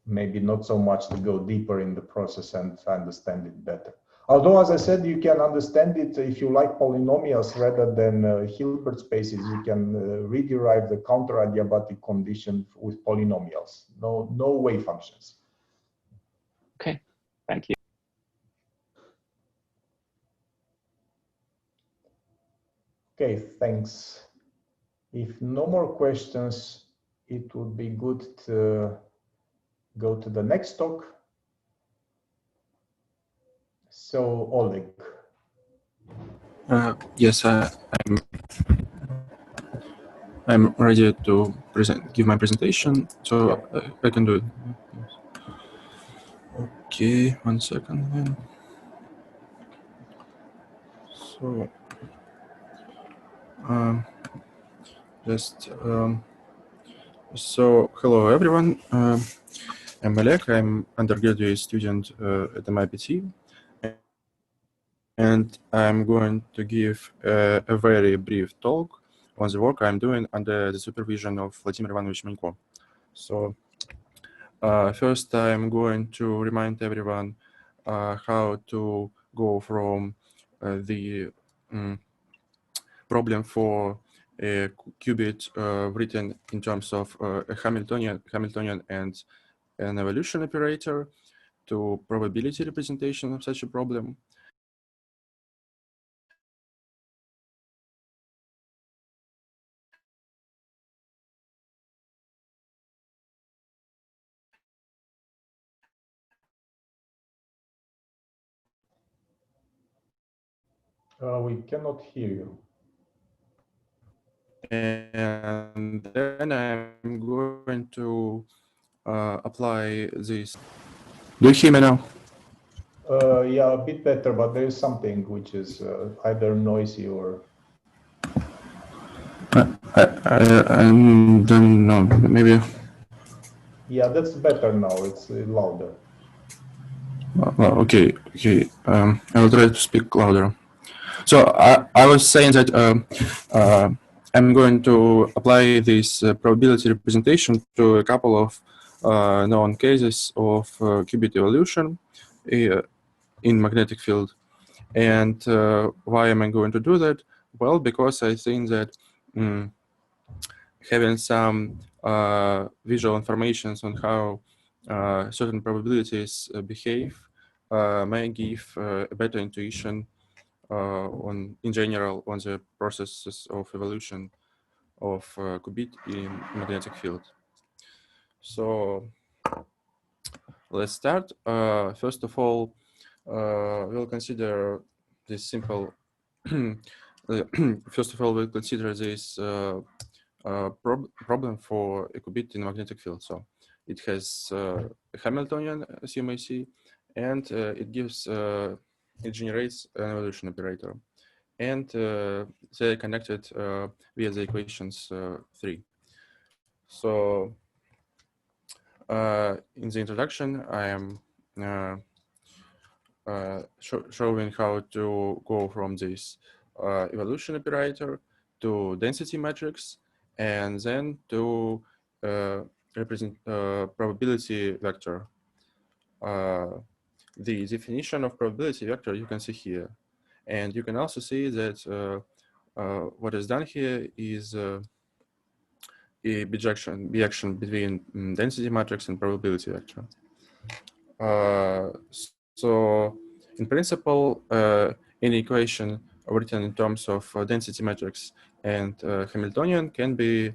maybe not so much to go deeper in the process and understand it better. Although, as I said, you can understand it if you like polynomials rather than Hilbert spaces. You can rederive the counteradiabatic condition with polynomials, no wave functions. Okay, thank you. Okay, thanks. If no more questions, it would be good to go to the next talk. So, Oleg. Yes, I'm ready to give my presentation, so I can do it. Okay, 1 second then. So, hello everyone. I'm Oleg. I'm undergraduate student at MIT, and I'm going to give a very brief talk on the work I'm doing under the supervision of Vladimir Ivanovich Manько. So, first I'm going to remind everyone how to go from the problem for a qubit written in terms of a Hamiltonian and an evolution operator to probability representation of such a problem. We cannot hear you. And then I'm going to apply this. Do you hear me now? Yeah, a bit better, but there is something which is either noisy or... I don't know, maybe... Yeah, that's better now, it's louder. Okay. I will try to speak louder. So I was saying that I'm going to apply this probability representation to a couple of known cases of qubit evolution in magnetic field. And why am I going to do that? Well, because I think that having some visual information on how certain probabilities behave may give a better intuition in general on the processes of evolution of qubit in magnetic field. So let's start. First of all, we'll consider this simple. First of all, we'll consider this problem for a qubit in magnetic field. So it has a Hamiltonian, as you may see, and it generates an evolution operator. And they're connected via the equations 3. So in the introduction, I am showing how to go from this evolution operator to density matrix, and then to represent probability vector. The definition of probability vector you can see here. And you can also see that what is done here is a bijection between density matrix and probability vector. So in principle, any equation written in terms of density matrix and Hamiltonian can be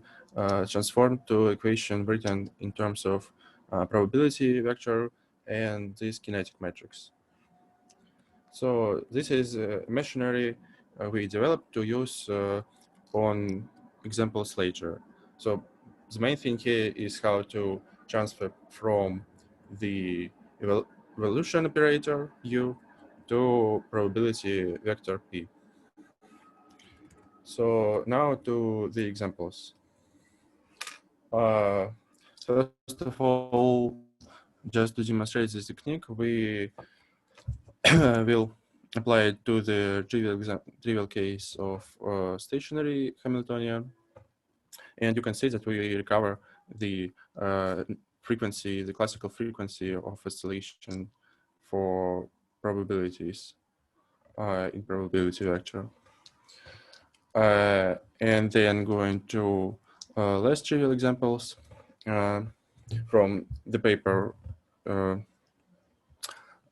transformed to equation written in terms of probability vector and this kinetic matrix. So this is a machinery we developed to use on examples later. So the main thing here is how to transfer from the evolution operator U to probability vector P. So now to the examples. First of all, just to demonstrate this technique, we will apply it to the trivial case of stationary Hamiltonian. And you can see that we recover the frequency, the classical frequency of oscillation for probabilities in probability vector. And then going to less trivial examples from the paper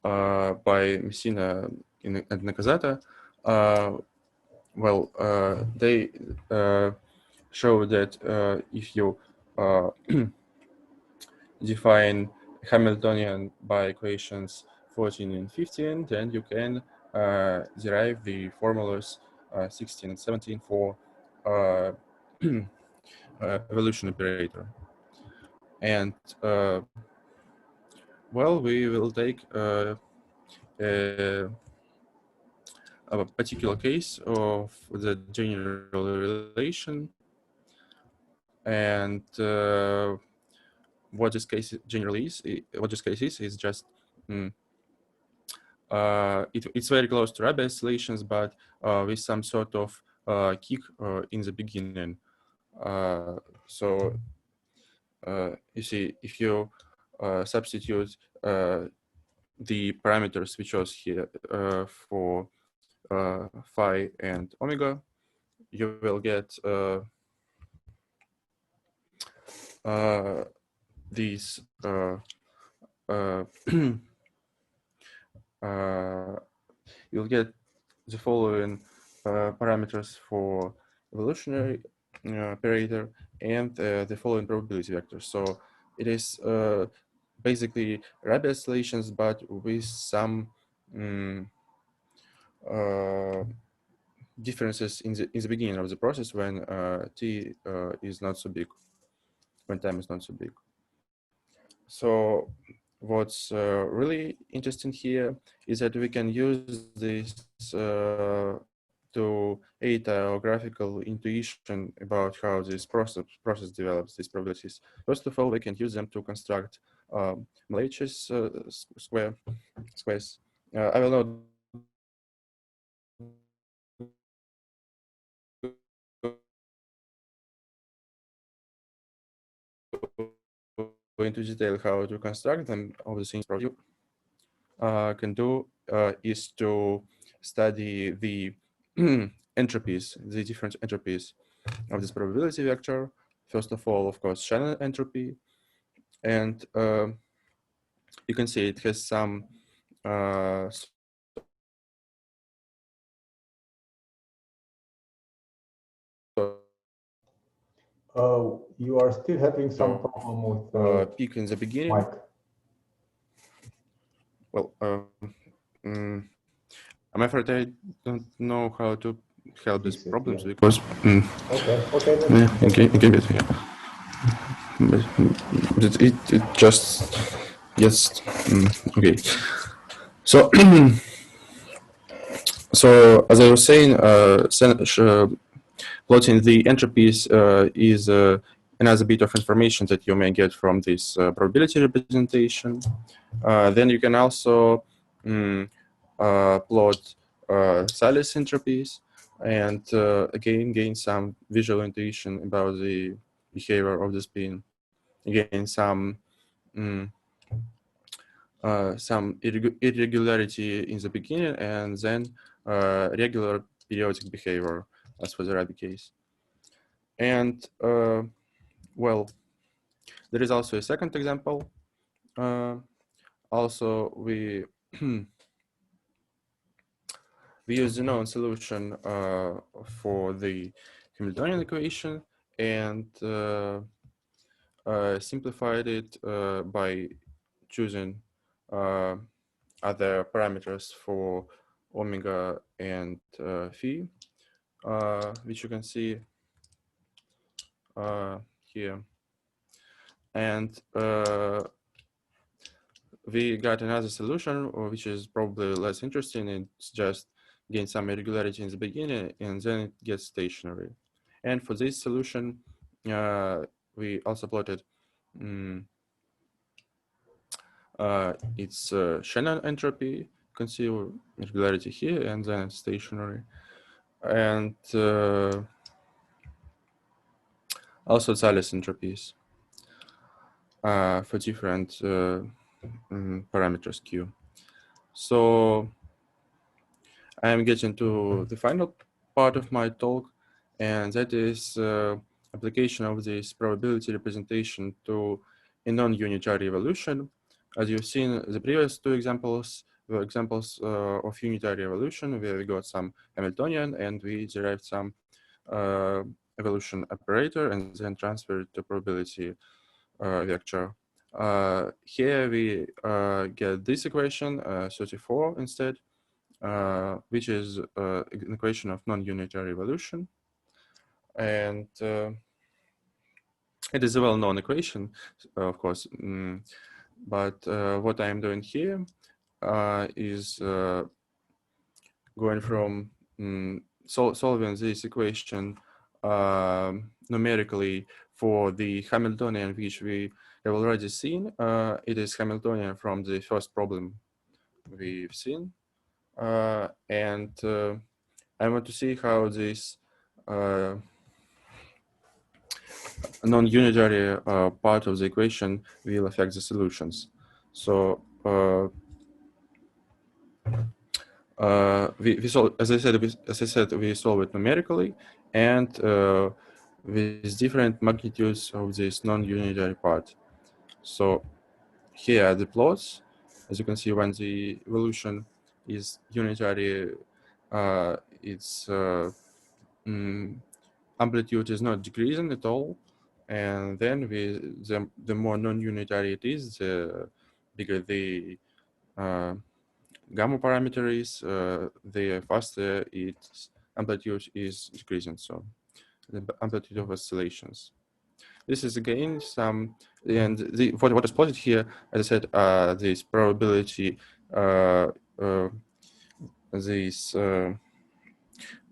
by Messina and Nakazata. They show that if you define Hamiltonian by equations 14 and 15, then you can derive the formulas 16 and 17 for evolution operator. And well, we will take a particular case of the general relation, and what this case generally is just it's very close to Rabi oscillations, but with some sort of kick in the beginning. So you see, if you substitute the parameters we chose here for phi and omega, you will get these you'll get the following parameters for evolutionary operator and the following probability vectors. So it is basically Rabi oscillations, but with some differences in the beginning of the process when t is not so big, when time is not so big. So what's really interesting here is that we can use this to aid our graphical intuition about how this process develops these probabilities. First of all, we can use them to construct Malevich squares. I will not go into detail how to construct them. All the things you can do is to study the entropies, the different entropies of this probability vector. First of all, of course, Shannon entropy. And you can see it has some you are still having some problem with peak in the beginning. mic. Well, I'm afraid I don't know how to help these problems because it just yes okay. So so as I was saying, plotting the entropies is another bit of information that you may get from this probability representation. Then you can also plot Thales entropies and again gain some visual intuition about the behavior of the spin. Again, some irregularity in the beginning and then regular periodic behavior as for the Rabi case. And well, there is also a second example. Also, we we use the known solution for the Hamiltonian equation and simplified it by choosing other parameters for omega and phi, which you can see here. And we got another solution, which is probably less interesting. It's just gain some irregularity in the beginning and then it gets stationary. And for this solution, we also plotted its Shannon entropy. You can see irregularity here and then it's stationary. And also Thales entropies for different parameters Q. So I'm getting to the final part of my talk, and that is application of this probability representation to a non-unitary evolution. As you've seen, the previous two examples were examples of unitary evolution, where we got some Hamiltonian and we derived some evolution operator and then transferred to probability vector. Here we get this equation 34 instead, which is an equation of non-unitary evolution. And it is a well-known equation, of course, but what I'm doing here is going from solving this equation numerically for the Hamiltonian, which we have already seen. It is Hamiltonian from the first problem we've seen. And I want to see how this non-unitary part of the equation will affect the solutions. So we solve, as I said, we solve it numerically and with different magnitudes of this non-unitary part. So here are the plots. As you can see, when the evolution is unitary, its amplitude is not decreasing at all. And then the more non-unitary it is, the bigger the gamma parameter is, the faster its amplitude is decreasing. So the amplitude of oscillations. This is again some, and what is plotted here, as I said, this probability, this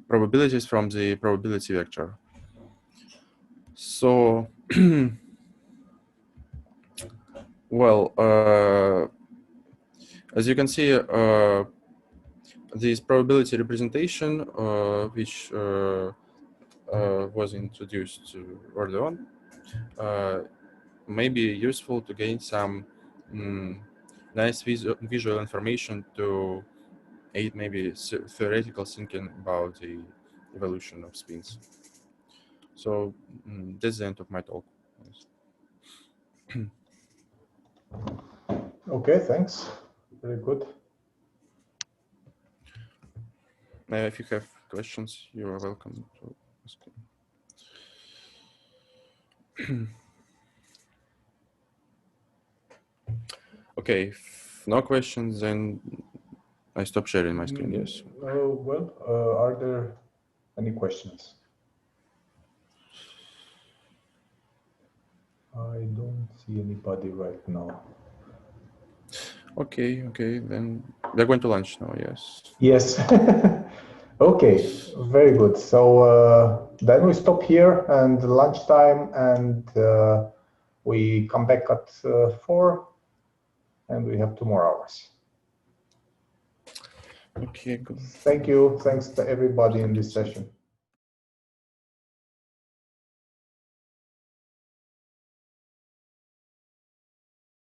probabilities from the probability vector. So, well, as you can see, this probability representation, which was introduced early on, may be useful to gain some nice visual information to aid maybe theoretical thinking about the evolution of spins. So that's the end of my talk. Okay, thanks. Very good. If you have questions, you are welcome to ask them. Okay, if no questions, then I stop sharing my screen. Yes. Well, are there any questions? I don't see anybody right now. Okay, then they're going to lunch now, yes. Yes. Okay, very good. So then we stop here and lunchtime, and we come back at 4, and we have 2 more hours. Okay, good. Thank you. Thanks to everybody in this session.